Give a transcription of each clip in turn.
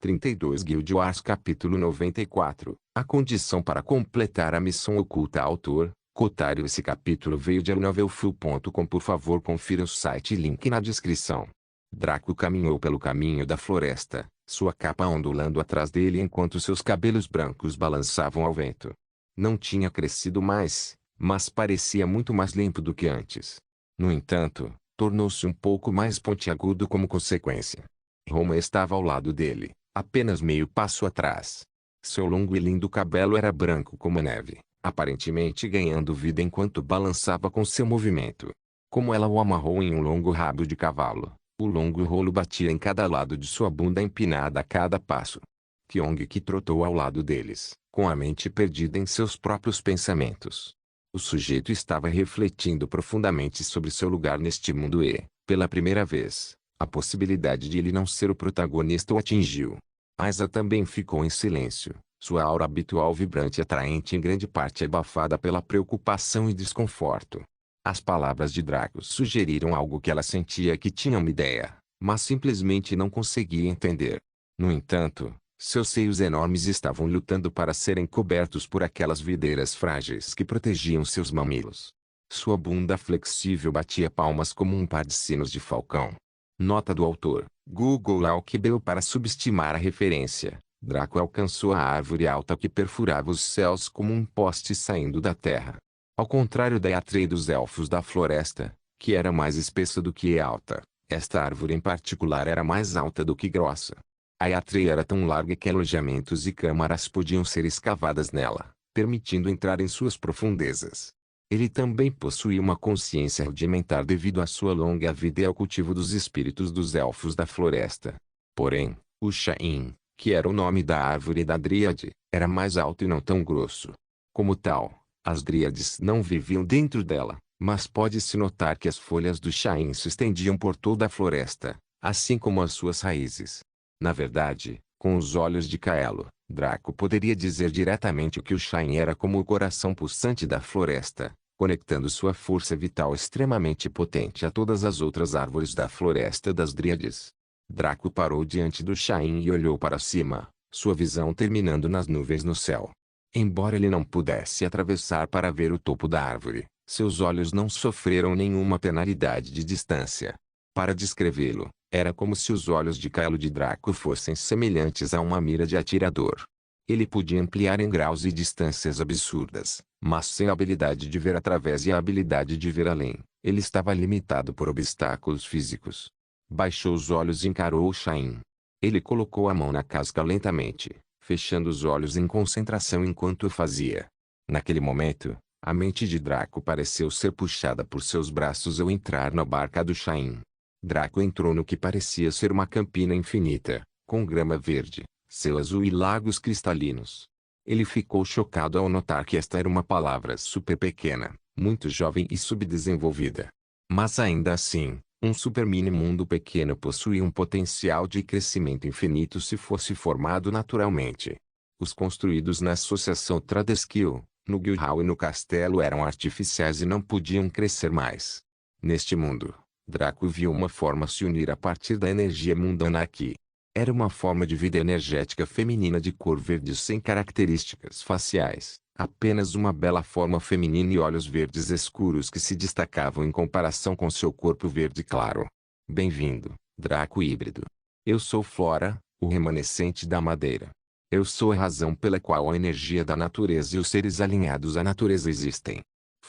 32 Guild Wars Capítulo 94 A condição para completar a missão oculta. Autor, Kotaru. Esse capítulo veio de novelfull.com. Por favor, confira o site, link na descrição. Draco caminhou pelo caminho da floresta, sua capa ondulando atrás dele enquanto seus cabelos brancos balançavam ao vento. Não tinha crescido mais, mas parecia muito mais limpo do que antes. No entanto, tornou-se um pouco mais pontiagudo como consequência. Roma estava ao lado dele, apenas meio passo atrás. Seu longo e lindo cabelo era branco como a neve, aparentemente ganhando vida enquanto balançava com seu movimento. Como ela o amarrou em um longo rabo de cavalo, o longo rolo batia em cada lado de sua bunda empinada a cada passo. Kyong, que trotou ao lado deles, com a mente perdida em seus próprios pensamentos. O sujeito estava refletindo profundamente sobre seu lugar neste mundo e, pela primeira vez, a possibilidade de ele não ser o protagonista o atingiu. Aiza também ficou em silêncio, sua aura habitual vibrante e atraente em grande parte abafada pela preocupação e desconforto. As palavras de Draco sugeriram algo que ela sentia que tinha uma ideia, mas simplesmente não conseguia entender. No entanto, seus seios enormes estavam lutando para serem cobertos por aquelas videiras frágeis que protegiam seus mamilos. Sua bunda flexível batia palmas como um par de sinos de falcão. Nota do autor: Google Alquibel. Para subestimar a referência, Draco alcançou a árvore alta que perfurava os céus como um poste saindo da terra. Ao contrário da árvore dos elfos da floresta, que era mais espessa do que alta, esta árvore em particular era mais alta do que grossa. A árvore era tão larga que alojamentos e câmaras podiam ser escavadas nela, permitindo entrar em suas profundezas. Ele também possuía uma consciência rudimentar devido à sua longa vida e ao cultivo dos espíritos dos elfos da floresta. Porém, o Shain, que era o nome da árvore da Dríade, era mais alto e não tão grosso. Como tal, as Dríades não viviam dentro dela, mas pode-se notar que as folhas do Shain se estendiam por toda a floresta, assim como as suas raízes. Na verdade, com os olhos de Kaelo, Draco poderia dizer diretamente que o Shain era como o coração pulsante da floresta, conectando sua força vital extremamente potente a todas as outras árvores da floresta das Dríades. Draco parou diante do Shain e olhou para cima, sua visão terminando nas nuvens no céu. Embora ele não pudesse atravessar para ver o topo da árvore, seus olhos não sofreram nenhuma penalidade de distância. Para descrevê-lo, era como se os olhos de Kaelo de Draco fossem semelhantes a uma mira de atirador. Ele podia ampliar em graus e distâncias absurdas, mas sem a habilidade de ver através e a habilidade de ver além, ele estava limitado por obstáculos físicos. Baixou os olhos e encarou o Shain. Ele colocou a mão na casca lentamente, fechando os olhos em concentração enquanto o fazia. Naquele momento, a mente de Draco pareceu ser puxada por seus braços ao entrar na barca do Shain. Draco entrou no que parecia ser uma campina infinita, com grama verde, céu azul e lagos cristalinos. Ele ficou chocado ao notar que esta era uma palavra super pequena, muito jovem e subdesenvolvida. Mas ainda assim, um super mini mundo pequeno possuía um potencial de crescimento infinito se fosse formado naturalmente. Os construídos na Associação Tradeskill, no Guild Hall e no castelo eram artificiais e não podiam crescer mais. Neste mundo, Draco viu uma forma se unir a partir da energia mundana aqui. Era uma forma de vida energética feminina de cor verde sem características faciais, apenas uma bela forma feminina e olhos verdes escuros que se destacavam em comparação com seu corpo verde claro. Bem-vindo, Draco híbrido. Eu sou Flora, o remanescente da madeira. Eu sou a razão pela qual a energia da natureza e os seres alinhados à natureza existem.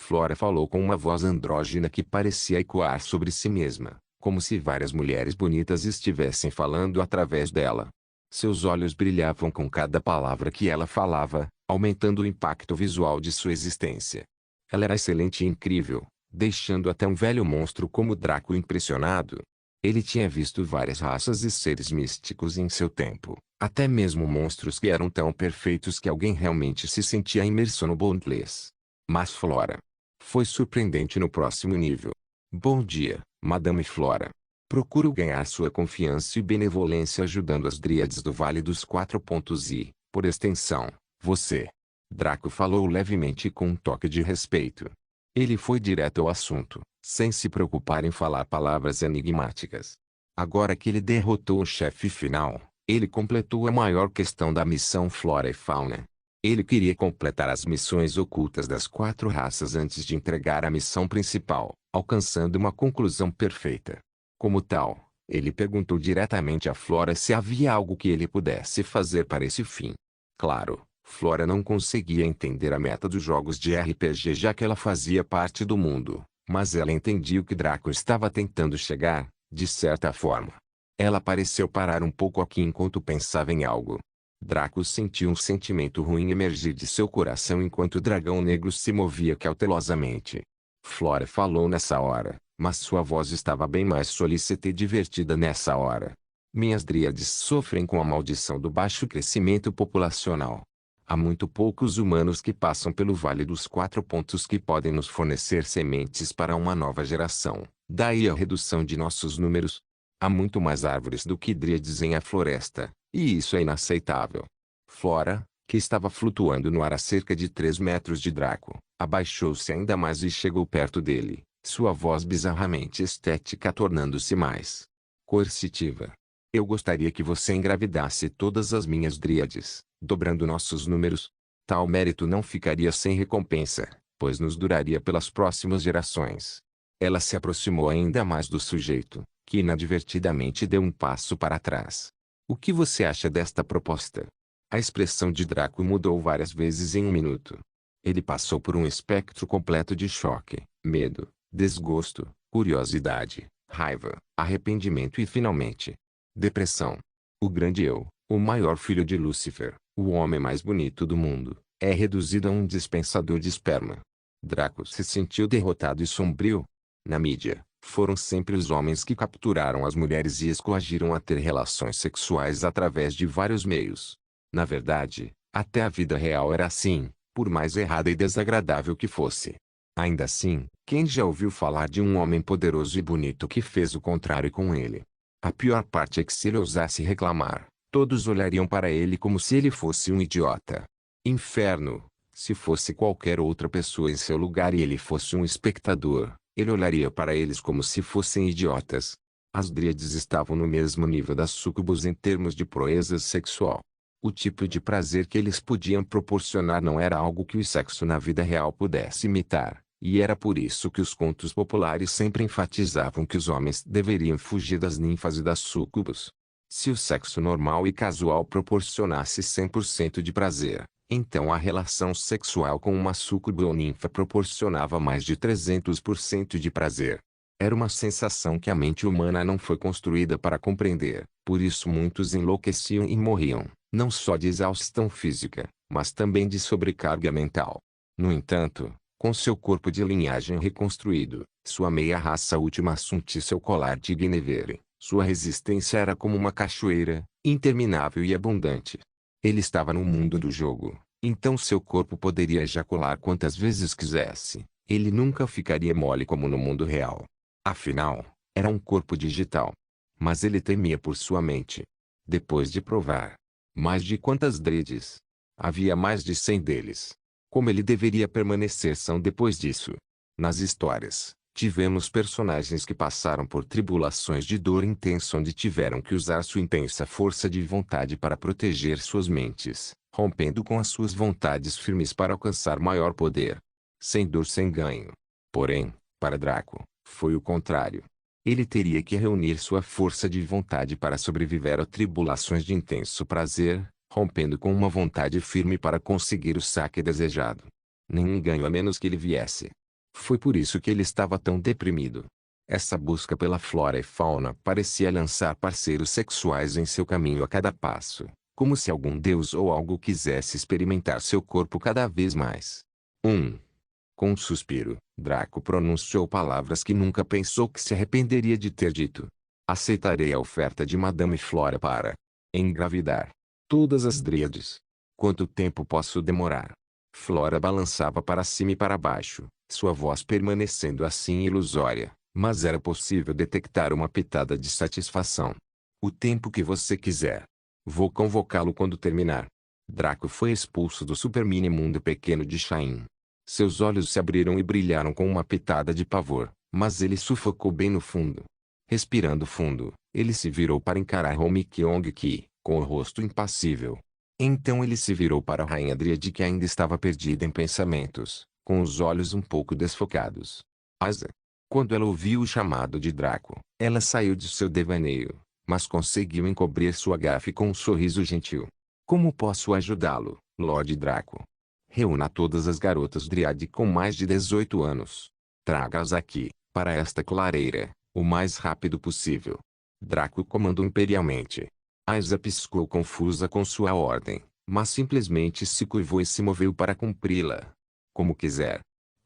Flora falou com uma voz andrógina que parecia ecoar sobre si mesma, como se várias mulheres bonitas estivessem falando através dela. Seus olhos brilhavam com cada palavra que ela falava, aumentando o impacto visual de sua existência. Ela era excelente e incrível, deixando até um velho monstro como Draco impressionado. Ele tinha visto várias raças e seres místicos em seu tempo, até mesmo monstros que eram tão perfeitos que alguém realmente se sentia imerso no Boundless. Mas Flora foi surpreendente no próximo nível. Bom dia, Madame Flora. Procuro ganhar sua confiança e benevolência ajudando as Dríades do Vale dos Quatro Pontos e, por extensão, você. Draco falou levemente com um toque de respeito. Ele foi direto ao assunto, sem se preocupar em falar palavras enigmáticas. Agora que ele derrotou o chefe final, Ele completou a maior questão da missão Flora e Fauna. Ele queria completar as missões ocultas das 4 raças antes de entregar a missão principal, alcançando uma conclusão perfeita. Como tal, ele perguntou diretamente a Flora se havia algo que ele pudesse fazer para esse fim. Claro, Flora não conseguia entender a meta dos jogos de RPG já que ela fazia parte do mundo, mas ela entendia o que Draco estava tentando chegar, de certa forma. Ela pareceu parar um pouco aqui enquanto pensava em algo. Draco sentiu um sentimento ruim emergir de seu coração enquanto o dragão negro se movia cautelosamente. Flora falou nessa hora, mas sua voz estava bem mais solícita e divertida nessa hora. Minhas dríades sofrem com a maldição do baixo crescimento populacional. Há muito poucos humanos que passam pelo Vale dos 4 Pontos que podem nos fornecer sementes para uma nova geração, daí a redução de nossos números. Há muito mais árvores do que dríades em a floresta, e isso é inaceitável. Flora, que estava flutuando no ar a cerca de 3 metros de Draco, abaixou-se ainda mais e chegou perto dele, sua voz bizarramente estética tornando-se mais coercitiva. Eu gostaria que você engravidasse todas as minhas dríades, dobrando nossos números. Tal mérito não ficaria sem recompensa, pois nos duraria pelas próximas gerações. Ela se aproximou ainda mais do sujeito, que inadvertidamente deu um passo para trás. O que você acha desta proposta? A expressão de Draco mudou várias vezes em um minuto. Ele passou por um espectro completo de choque, medo, desgosto, curiosidade, raiva, arrependimento e finalmente, depressão. O grande eu, o maior filho de Lúcifer, o homem mais bonito do mundo, é reduzido a um dispensador de esperma. Draco se sentiu derrotado e sombrio. Na mídia, foram sempre os homens que capturaram as mulheres e as coagiram a ter relações sexuais através de vários meios. Na verdade, até a vida real era assim, por mais errada e desagradável que fosse. Ainda assim, quem já ouviu falar de um homem poderoso e bonito que fez o contrário com ele? A pior parte é que se ele ousasse reclamar, todos olhariam para ele como se ele fosse um idiota. Inferno! Se fosse qualquer outra pessoa em seu lugar e ele fosse um espectador, ele olharia para eles como se fossem idiotas. As dríades estavam no mesmo nível das súcubos em termos de proeza sexual. O tipo de prazer que eles podiam proporcionar não era algo que o sexo na vida real pudesse imitar, e era por isso que os contos populares sempre enfatizavam que os homens deveriam fugir das ninfas e das súcubos. Se o sexo normal e casual proporcionasse 100% de prazer, então a relação sexual com uma súcubo ou ninfa proporcionava mais de 300% de prazer. Era uma sensação que a mente humana não foi construída para compreender, por isso muitos enlouqueciam e morriam, não só de exaustão física, mas também de sobrecarga mental. No entanto, com seu corpo de linhagem reconstruído, sua meia-raça última assunto e seu colar de Guinevere, sua resistência era como uma cachoeira, interminável e abundante. Ele estava no mundo do jogo, então seu corpo poderia ejacular quantas vezes quisesse, ele nunca ficaria mole como no mundo real. Afinal, era um corpo digital. Mas ele temia por sua mente. Depois de provar mais de quantas dríades? Havia mais de 100 deles. Como ele deveria permanecer são depois disso? Nas histórias, tivemos personagens que passaram por tribulações de dor intensa onde tiveram que usar sua intensa força de vontade para proteger suas mentes, rompendo com as suas vontades firmes para alcançar maior poder. Sem dor sem ganho. Porém, para Draco, foi o contrário. Ele teria que reunir sua força de vontade para sobreviver a tribulações de intenso prazer, rompendo com uma vontade firme para conseguir o saque desejado. Nenhum ganho a menos que ele viesse. Foi por isso que ele estava tão deprimido. Essa busca pela flora e fauna parecia lançar parceiros sexuais em seu caminho a cada passo, como se algum deus ou algo quisesse experimentar seu corpo cada vez mais. Com um suspiro, Draco pronunciou palavras que nunca pensou que se arrependeria de ter dito. Aceitarei a oferta de Madame Flora para engravidar todas as dríades. Quanto tempo posso demorar? Flora balançava para cima e para baixo, sua voz permanecendo assim ilusória, mas era possível detectar uma pitada de satisfação. O tempo que você quiser. Vou convocá-lo quando terminar. Draco foi expulso do super mini mundo pequeno de Shain. Seus olhos se abriram e brilharam com uma pitada de pavor, mas ele sufocou bem no fundo. Respirando fundo, ele se virou para encarar Home Kyong-ki, com o rosto impassível. Então ele se virou para a rainha Dríade, que ainda estava perdida em pensamentos, com os olhos um pouco desfocados. Asa. Quando ela ouviu o chamado de Draco, ela saiu de seu devaneio, mas conseguiu encobrir sua gafe com um sorriso gentil. Como posso ajudá-lo, Lord Draco? Reúna todas as garotas Dríade com mais de 18 anos. Traga-as aqui, para esta clareira, o mais rápido possível. Draco comandou imperialmente. Asa piscou confusa com sua ordem, mas simplesmente se curvou e se moveu para cumpri-la. Como quiser.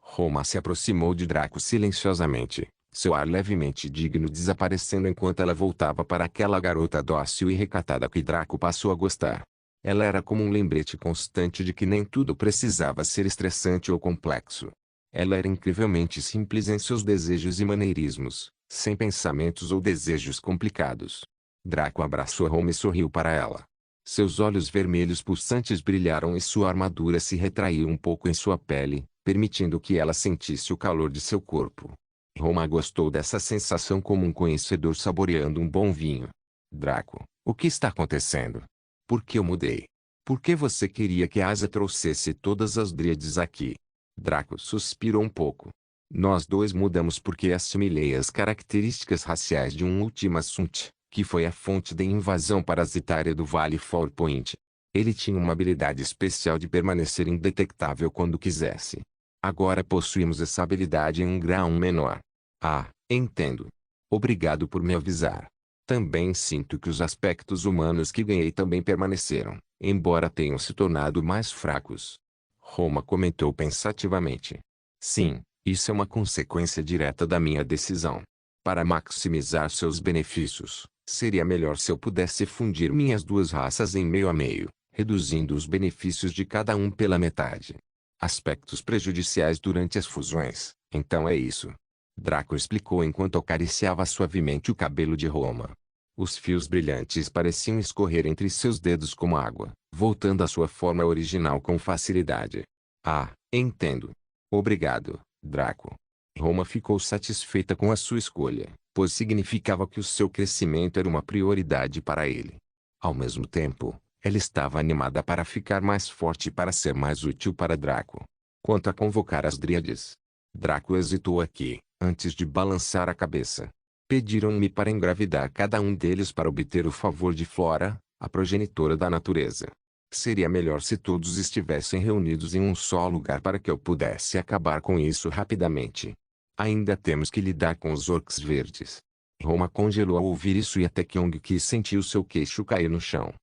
Roma se aproximou de Draco silenciosamente, seu ar levemente digno desaparecendo enquanto ela voltava para aquela garota dócil e recatada que Draco passou a gostar. Ela era como um lembrete constante de que nem tudo precisava ser estressante ou complexo. Ela era incrivelmente simples em seus desejos e maneirismos, sem pensamentos ou desejos complicados. Draco abraçou Roma e sorriu para ela. Seus olhos vermelhos pulsantes brilharam e sua armadura se retraiu um pouco em sua pele, permitindo que ela sentisse o calor de seu corpo. Roma gostou dessa sensação como um conhecedor saboreando um bom vinho. Draco, o que está acontecendo? Por que eu mudei? Por que você queria que Asa trouxesse todas as Dríades aqui? Draco suspirou um pouco. Nós dois mudamos porque assimilei as características raciais de um Ultima Sunt, que foi a fonte da invasão parasitária do Vale Farpoint. Ele tinha uma habilidade especial de permanecer indetectável quando quisesse. Agora possuímos essa habilidade em um grau menor. Ah, entendo. Obrigado por me avisar. Também sinto que os aspectos humanos que ganhei também permaneceram, embora tenham se tornado mais fracos. Roma comentou pensativamente. Sim, isso é uma consequência direta da minha decisão. Para maximizar seus benefícios, seria melhor se eu pudesse fundir minhas duas raças em meio a meio, reduzindo os benefícios de cada um pela metade. Aspectos prejudiciais durante as fusões, então é isso. Draco explicou enquanto acariciava suavemente o cabelo de Roma. Os fios brilhantes pareciam escorrer entre seus dedos como água, voltando à sua forma original com facilidade. Ah, entendo. Obrigado, Draco. Roma ficou satisfeita com a sua escolha, pois significava que o seu crescimento era uma prioridade para ele. Ao mesmo tempo, ela estava animada para ficar mais forte e para ser mais útil para Draco. Quanto a convocar as Dríades, Draco hesitou aqui, antes de balançar a cabeça. Pediram-me para engravidar cada um deles para obter o favor de Flora, a progenitora da natureza. Seria melhor se todos estivessem reunidos em um só lugar para que eu pudesse acabar com isso rapidamente. Ainda temos que lidar com os orcs verdes. Roma congelou ao ouvir isso e até Kyong-ki sentiu seu queixo cair no chão.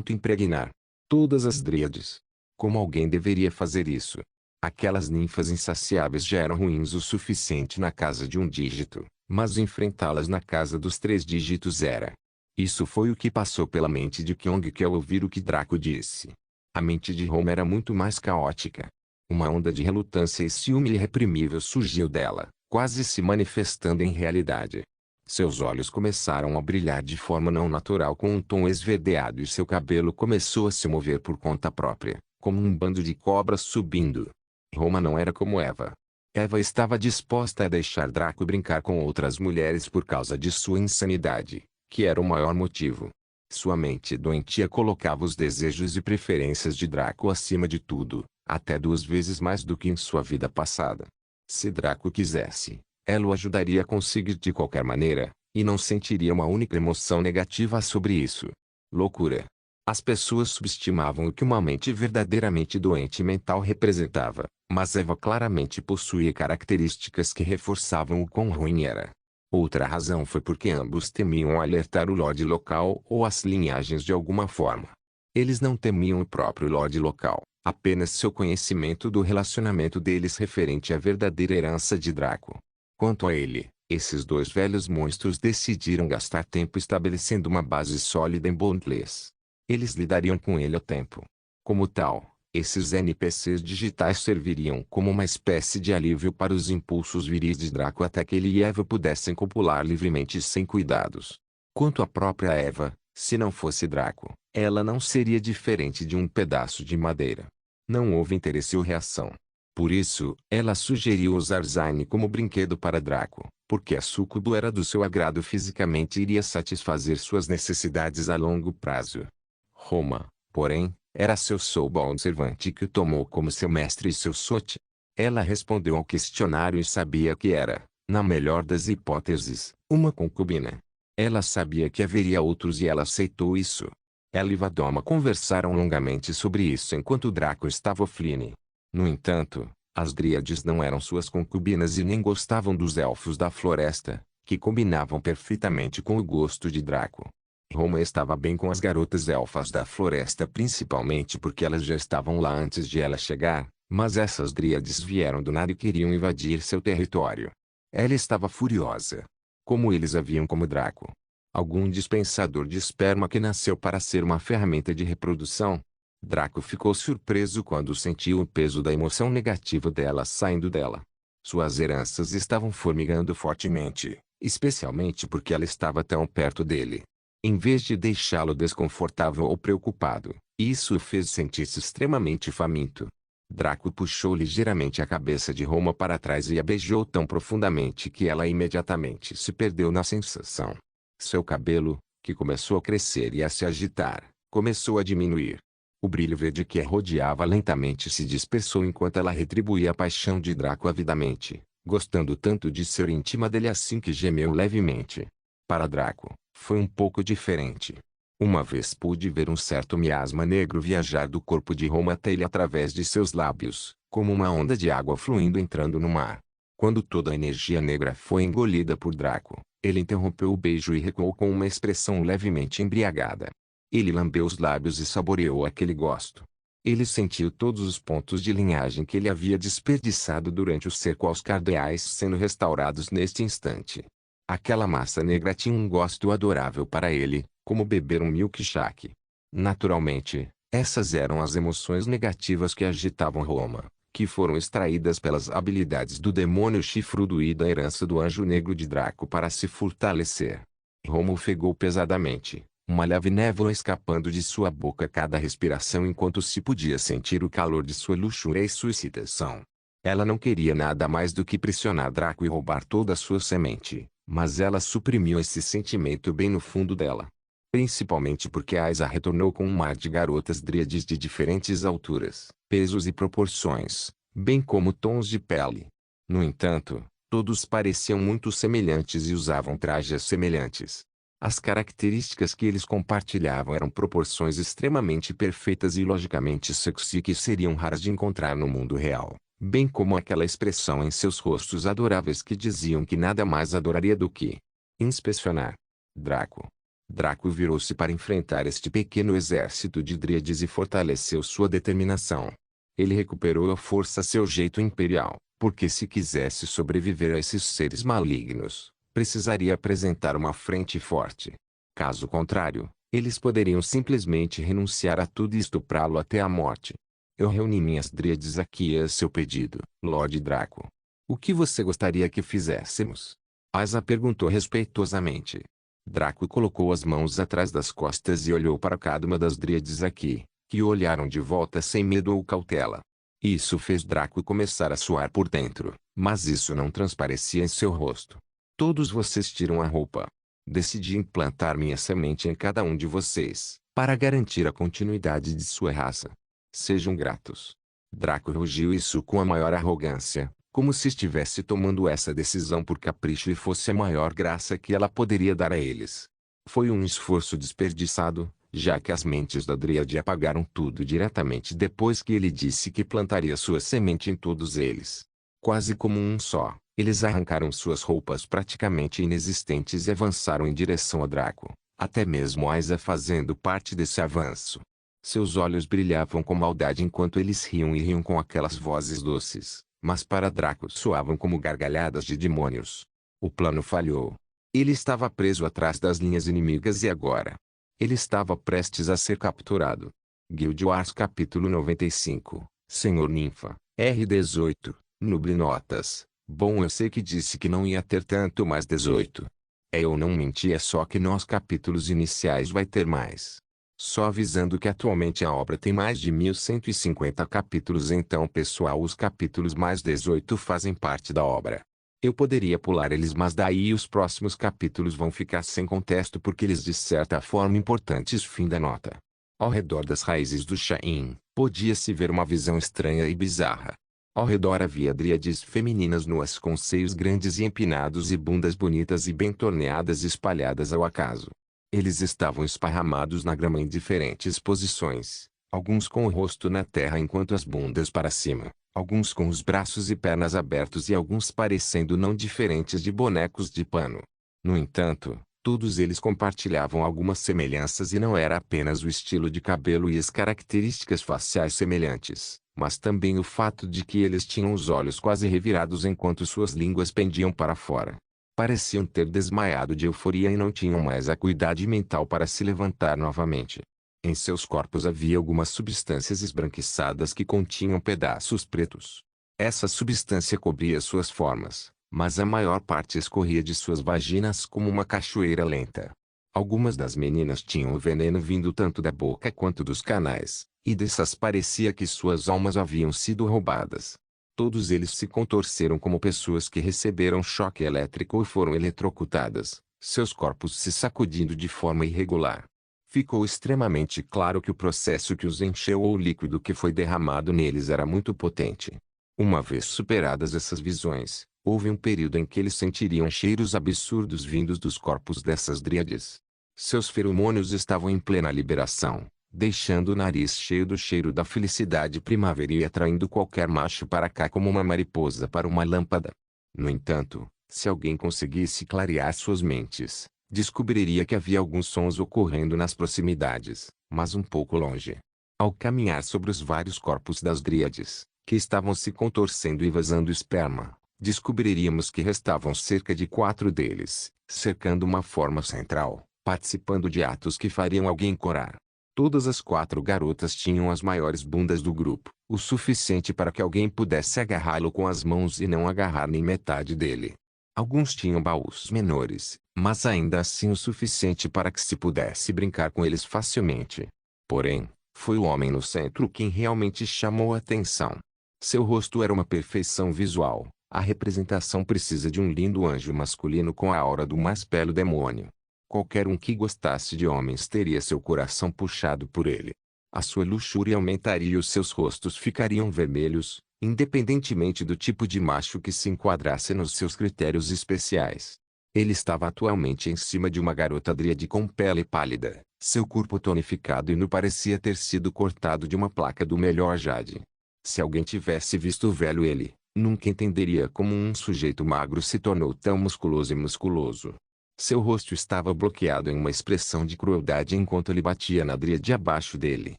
Impregnar todas as Dríades. Como alguém deveria fazer isso? Aquelas ninfas insaciáveis já eram ruins o suficiente na casa de um dígito, mas enfrentá-las na casa dos 3 dígitos era. Isso foi o que passou pela mente de Kyong-ki ao ouvir o que Draco disse. A mente de Roma era muito mais caótica. Uma onda de relutância e ciúme irreprimível surgiu dela, quase se manifestando em realidade. Seus olhos começaram a brilhar de forma não natural com um tom esverdeado e seu cabelo começou a se mover por conta própria, como um bando de cobras subindo. Roma não era como Eva. Eva estava disposta a deixar Draco brincar com outras mulheres por causa de sua insanidade, que era o maior motivo. Sua mente doentia colocava os desejos e preferências de Draco acima de tudo, até 2 vezes mais do que em sua vida passada. Se Draco quisesse, ela o ajudaria a conseguir de qualquer maneira, e não sentiria uma única emoção negativa sobre isso. Loucura. As pessoas subestimavam o que uma mente verdadeiramente doente mental representava, mas Eva claramente possuía características que reforçavam o quão ruim era. Outra razão foi porque ambos temiam alertar o Lorde local ou as linhagens de alguma forma. Eles não temiam o próprio Lorde local, apenas seu conhecimento do relacionamento deles referente à verdadeira herança de Draco. Quanto a ele, esses 2 velhos monstros decidiram gastar tempo estabelecendo uma base sólida em Bondless. Eles lidariam com ele ao tempo. Como tal, esses NPCs digitais serviriam como uma espécie de alívio para os impulsos viris de Draco até que ele e Eva pudessem copular livremente sem cuidados. Quanto à própria Eva, se não fosse Draco, ela não seria diferente de um pedaço de madeira. Não houve interesse ou reação. Por isso, ela sugeriu usar Zayn como brinquedo para Draco, porque a súcubo era do seu agrado fisicamente e iria satisfazer suas necessidades a longo prazo. Roma, porém, era seu soulbound servante que o tomou como seu mestre e seu sote. Ela respondeu ao questionário e sabia que era, na melhor das hipóteses, uma concubina. Ela sabia que haveria outros e ela aceitou isso. Ela e Vadoma conversaram longamente sobre isso enquanto Draco estava offline. No entanto, as Dríades não eram suas concubinas e nem gostavam dos elfos da floresta, que combinavam perfeitamente com o gosto de Draco. Roma estava bem com as garotas elfas da floresta principalmente porque elas já estavam lá antes de ela chegar, mas essas Dríades vieram do nada e queriam invadir seu território. Ela estava furiosa. Como eles a viam como Draco? Algum dispensador de esperma que nasceu para ser uma ferramenta de reprodução? Draco ficou surpreso quando sentiu o peso da emoção negativa dela saindo dela. Suas heranças estavam formigando fortemente, especialmente porque ela estava tão perto dele. Em vez de deixá-lo desconfortável ou preocupado, isso o fez sentir-se extremamente faminto. Draco puxou ligeiramente a cabeça de Roma para trás e a beijou tão profundamente que ela imediatamente se perdeu na sensação. Seu cabelo, que começou a crescer e a se agitar, começou a diminuir. O brilho verde que a rodeava lentamente se dispersou enquanto ela retribuía a paixão de Draco avidamente, gostando tanto de ser íntima dele assim que gemeu levemente. Para Draco, foi um pouco diferente. Uma vez pude ver um certo miasma negro viajar do corpo de Roma até ele através de seus lábios, como uma onda de água fluindo entrando no mar. Quando toda a energia negra foi engolida por Draco, ele interrompeu o beijo e recuou com uma expressão levemente embriagada. Ele lambeu os lábios e saboreou aquele gosto. Ele sentiu todos os pontos de linhagem que ele havia desperdiçado durante o cerco aos cardeais sendo restaurados neste instante. Aquela massa negra tinha um gosto adorável para ele, como beber um milkshake. Naturalmente, essas eram as emoções negativas que agitavam Roma, que foram extraídas pelas habilidades do demônio chifrudo e da herança do anjo negro de Draco para se fortalecer. Roma ofegou pesadamente, uma leve névoa escapando de sua boca a cada respiração enquanto se podia sentir o calor de sua luxúria e sua excitação. Ela não queria nada mais do que pressionar Draco e roubar toda a sua semente, mas ela suprimiu esse sentimento bem no fundo dela. Principalmente porque Aiza retornou com um mar de garotas dríades de diferentes alturas, pesos e proporções, bem como tons de pele. No entanto, todos pareciam muito semelhantes e usavam trajes semelhantes. As características que eles compartilhavam eram proporções extremamente perfeitas e logicamente sexy que seriam raras de encontrar no mundo real, bem como aquela expressão em seus rostos adoráveis que diziam que nada mais adoraria do que inspecionar Draco. Draco virou-se para enfrentar este pequeno exército de dríades e fortaleceu sua determinação. Ele recuperou a força a seu jeito imperial, porque se quisesse sobreviver a esses seres malignos, precisaria apresentar uma frente forte. Caso contrário, eles poderiam simplesmente renunciar a tudo e estuprá-lo até a morte. Eu reuni minhas dríades aqui a seu pedido, Lord Draco. O que você gostaria que fizéssemos? Aiza perguntou respeitosamente. Draco colocou as mãos atrás das costas e olhou para cada uma das dríades aqui, que o olharam de volta sem medo ou cautela. Isso fez Draco começar a suar por dentro, mas isso não transparecia em seu rosto. Todos vocês tiram a roupa. Decidi implantar minha semente em cada um de vocês, para garantir a continuidade de sua raça. Sejam gratos. Draco rugiu isso com a maior arrogância, como se estivesse tomando essa decisão por capricho e fosse a maior graça que ela poderia dar a eles. Foi um esforço desperdiçado, já que as mentes da Dríade apagaram tudo diretamente depois que ele disse que plantaria sua semente em todos eles. Quase como um só, eles arrancaram suas roupas praticamente inexistentes e avançaram em direção a Draco, até mesmo Aiza fazendo parte desse avanço. Seus olhos brilhavam com maldade enquanto eles riam e riam com aquelas vozes doces, mas para Draco soavam como gargalhadas de demônios. O plano falhou. Ele estava preso atrás das linhas inimigas e agora ele estava prestes a ser capturado. Guild Wars capítulo 95, Senhor Ninfa, R18, Nuble Notas. Bom, eu sei que disse que não ia ter tanto mais 18. Eu não menti, é só que nos capítulos iniciais vai ter mais. Só avisando que atualmente a obra tem mais de 1150 capítulos, então pessoal, os capítulos mais 18 fazem parte da obra. Eu poderia pular eles, mas daí os próximos capítulos vão ficar sem contexto porque eles de certa forma importantes. Fim da nota. Ao redor das raízes do Shain, podia-se ver uma visão estranha e bizarra. Ao redor havia dríades femininas nuas com seios grandes e empinados e bundas bonitas e bem torneadas espalhadas ao acaso. Eles estavam esparramados na grama em diferentes posições, alguns com o rosto na terra enquanto as bundas para cima, alguns com os braços e pernas abertos e alguns parecendo não diferentes de bonecos de pano. No entanto, todos eles compartilhavam algumas semelhanças e não era apenas o estilo de cabelo e as características faciais semelhantes, mas também o fato de que eles tinham os olhos quase revirados enquanto suas línguas pendiam para fora. Pareciam ter desmaiado de euforia e não tinham mais acuidade mental para se levantar novamente. Em seus corpos havia algumas substâncias esbranquiçadas que continham pedaços pretos. Essa substância cobria suas formas, mas a maior parte escorria de suas vaginas como uma cachoeira lenta. Algumas das meninas tinham o veneno vindo tanto da boca quanto dos canais, e dessas parecia que suas almas haviam sido roubadas. Todos eles se contorceram como pessoas que receberam choque elétrico ou foram eletrocutadas, seus corpos se sacudindo de forma irregular. Ficou extremamente claro que o processo que os encheu ou o líquido que foi derramado neles era muito potente. Uma vez superadas essas visões, houve um período em que eles sentiriam cheiros absurdos vindos dos corpos dessas dríades. Seus feromônios estavam em plena liberação, deixando o nariz cheio do cheiro da felicidade primaveril e atraindo qualquer macho para cá como uma mariposa para uma lâmpada. No entanto, se alguém conseguisse clarear suas mentes, descobriria que havia alguns sons ocorrendo nas proximidades, mas um pouco longe. Ao caminhar sobre os vários corpos das dríades, que estavam se contorcendo e vazando esperma, descobriríamos que restavam cerca de 4 deles, cercando uma forma central, participando de atos que fariam alguém corar. Todas as 4 garotas tinham as maiores bundas do grupo, o suficiente para que alguém pudesse agarrá-lo com as mãos e não agarrar nem metade dele. Alguns tinham baús menores, mas ainda assim o suficiente para que se pudesse brincar com eles facilmente. Porém, foi o homem no centro quem realmente chamou a atenção. Seu rosto era uma perfeição visual, a representação precisa de um lindo anjo masculino com a aura do mais belo demônio. Qualquer um que gostasse de homens teria seu coração puxado por ele. A sua luxúria aumentaria e os seus rostos ficariam vermelhos, independentemente do tipo de macho que se enquadrasse nos seus critérios especiais. Ele estava atualmente em cima de uma garota dríade com pele pálida, seu corpo tonificado e nu parecia ter sido cortado de uma placa do melhor jade. Se alguém tivesse visto o velho ele, nunca entenderia como um sujeito magro se tornou tão musculoso e musculoso. Seu rosto estava bloqueado em uma expressão de crueldade enquanto ele batia na dríade abaixo dele,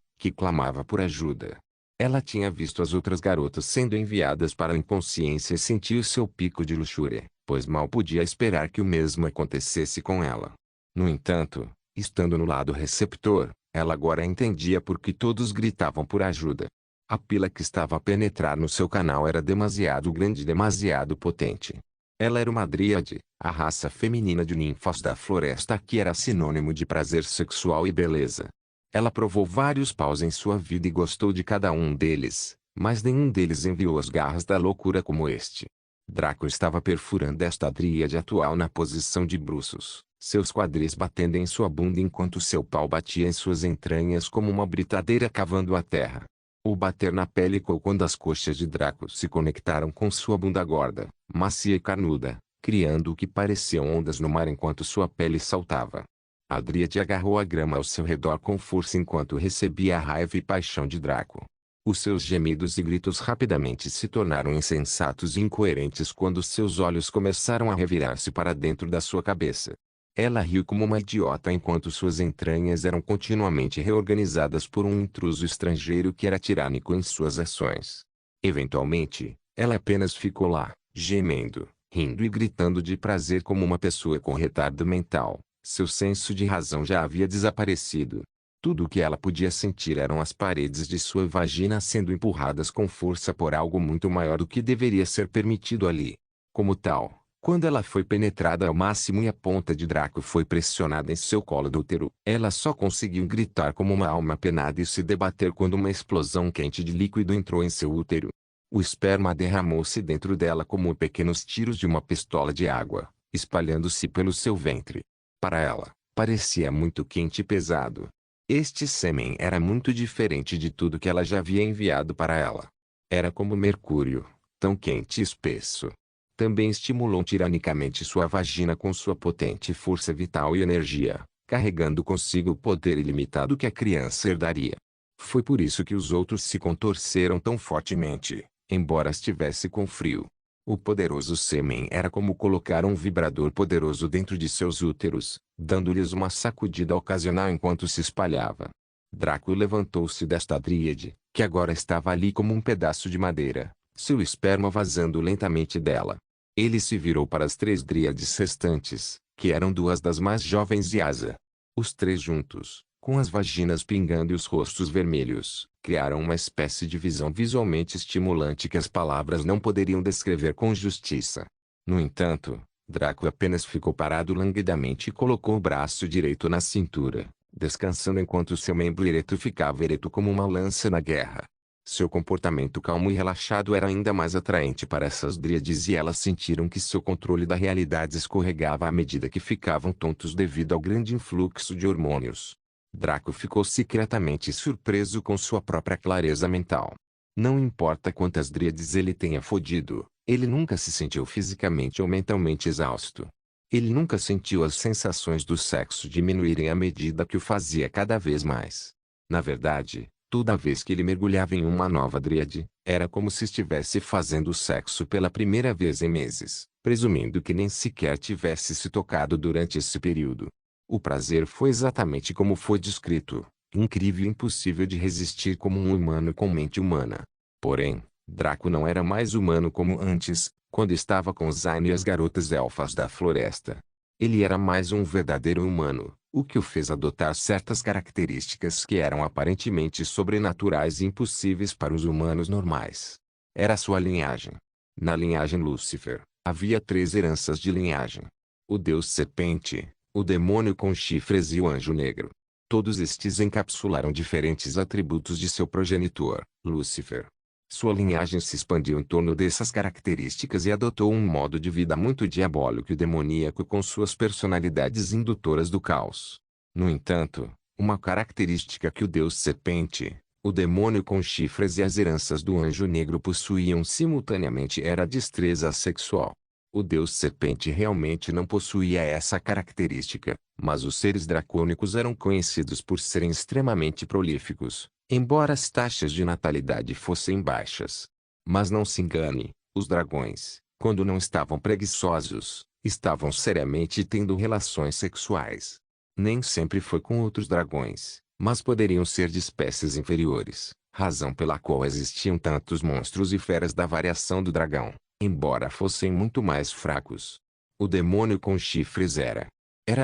que clamava por ajuda. Ela tinha visto as outras garotas sendo enviadas para a inconsciência e sentiu seu pico de luxúria, pois mal podia esperar que o mesmo acontecesse com ela. No entanto, estando no lado receptor, ela agora entendia por que todos gritavam por ajuda. A pila que estava a penetrar no seu canal era demasiado grande e demasiado potente. Ela era uma dríade, a raça feminina de ninfas da floresta que era sinônimo de prazer sexual e beleza. Ela provou vários paus em sua vida e gostou de cada um deles, mas nenhum deles enviou as garras da loucura como este. Draco estava perfurando esta dríade atual na posição de bruços, seus quadris batendo em sua bunda enquanto seu pau batia em suas entranhas como uma britadeira cavando a terra. O bater na pele ecoou quando as coxas de Draco se conectaram com sua bunda gorda, macia e carnuda, criando o que pareciam ondas no mar enquanto sua pele saltava. A dríade agarrou a grama ao seu redor com força enquanto recebia a raiva e paixão de Draco. Os seus gemidos e gritos rapidamente se tornaram insensatos e incoerentes quando seus olhos começaram a revirar-se para dentro da sua cabeça. Ela riu como uma idiota enquanto suas entranhas eram continuamente reorganizadas por um intruso estrangeiro que era tirânico em suas ações. Eventualmente, ela apenas ficou lá, gemendo, rindo e gritando de prazer como uma pessoa com retardo mental. Seu senso de razão já havia desaparecido. Tudo o que ela podia sentir eram as paredes de sua vagina sendo empurradas com força por algo muito maior do que deveria ser permitido ali. Como tal, Quando ela foi penetrada ao máximo e a ponta de Draco foi pressionada em seu colo do útero, ela só conseguiu gritar como uma alma penada e se debater quando uma explosão quente de líquido entrou em seu útero. O esperma derramou-se dentro dela como pequenos tiros de uma pistola de água, espalhando-se pelo seu ventre. Para ela, parecia muito quente e pesado. Este sêmen era muito diferente de tudo que ela já havia enviado para ela. Era como mercúrio, tão quente e espesso. Também estimulou tiranicamente sua vagina com sua potente força vital e energia, carregando consigo o poder ilimitado que a criança herdaria. Foi por isso que os outros se contorceram tão fortemente, embora estivesse com frio. O poderoso sêmen era como colocar um vibrador poderoso dentro de seus úteros, dando-lhes uma sacudida ocasional enquanto se espalhava. Draco levantou-se desta dríade, que agora estava ali como um pedaço de madeira, seu esperma vazando lentamente dela. Ele se virou para as 3 dríades restantes, que eram 2 das mais jovens e Asa. Os 3 juntos, com as vaginas pingando e os rostos vermelhos, criaram uma espécie de visão visualmente estimulante que as palavras não poderiam descrever com justiça. No entanto, Draco apenas ficou parado languidamente e colocou o braço direito na cintura, descansando enquanto seu membro ereto ficava ereto como uma lança na guerra. Seu comportamento calmo e relaxado era ainda mais atraente para essas dríades e elas sentiram que seu controle da realidade escorregava à medida que ficavam tontos devido ao grande influxo de hormônios. Draco ficou secretamente surpreso com sua própria clareza mental. Não importa quantas dríades ele tenha fodido, ele nunca se sentiu fisicamente ou mentalmente exausto. Ele nunca sentiu as sensações do sexo diminuírem à medida que o fazia cada vez mais. Na verdade, toda vez que ele mergulhava em uma nova dríade, era como se estivesse fazendo sexo pela primeira vez em meses, presumindo que nem sequer tivesse se tocado durante esse período. O prazer foi exatamente como foi descrito, incrível e impossível de resistir como um humano com mente humana. Porém, Draco não era mais humano como antes, quando estava com Zayn e as garotas elfas da floresta. Ele era mais um verdadeiro humano, o que o fez adotar certas características que eram aparentemente sobrenaturais e impossíveis para os humanos normais. Era sua linhagem. Na linhagem Lúcifer, havia 3 heranças de linhagem. O deus serpente, o demônio com chifres e o anjo negro. Todos estes encapsularam diferentes atributos de seu progenitor, Lúcifer. Sua linhagem se expandiu em torno dessas características e adotou um modo de vida muito diabólico e demoníaco com suas personalidades indutoras do caos. No entanto, uma característica que o deus serpente, o demônio com chifres e as heranças do anjo negro possuíam simultaneamente era a destreza sexual. O deus serpente realmente não possuía essa característica, mas os seres dracônicos eram conhecidos por serem extremamente prolíficos, embora as taxas de natalidade fossem baixas. Mas não se engane, os dragões, quando não estavam preguiçosos, estavam seriamente tendo relações sexuais. Nem sempre foi com outros dragões, mas poderiam ser de espécies inferiores, razão pela qual existiam tantos monstros e feras da variação do dragão, embora fossem muito mais fracos. O demônio com chifres era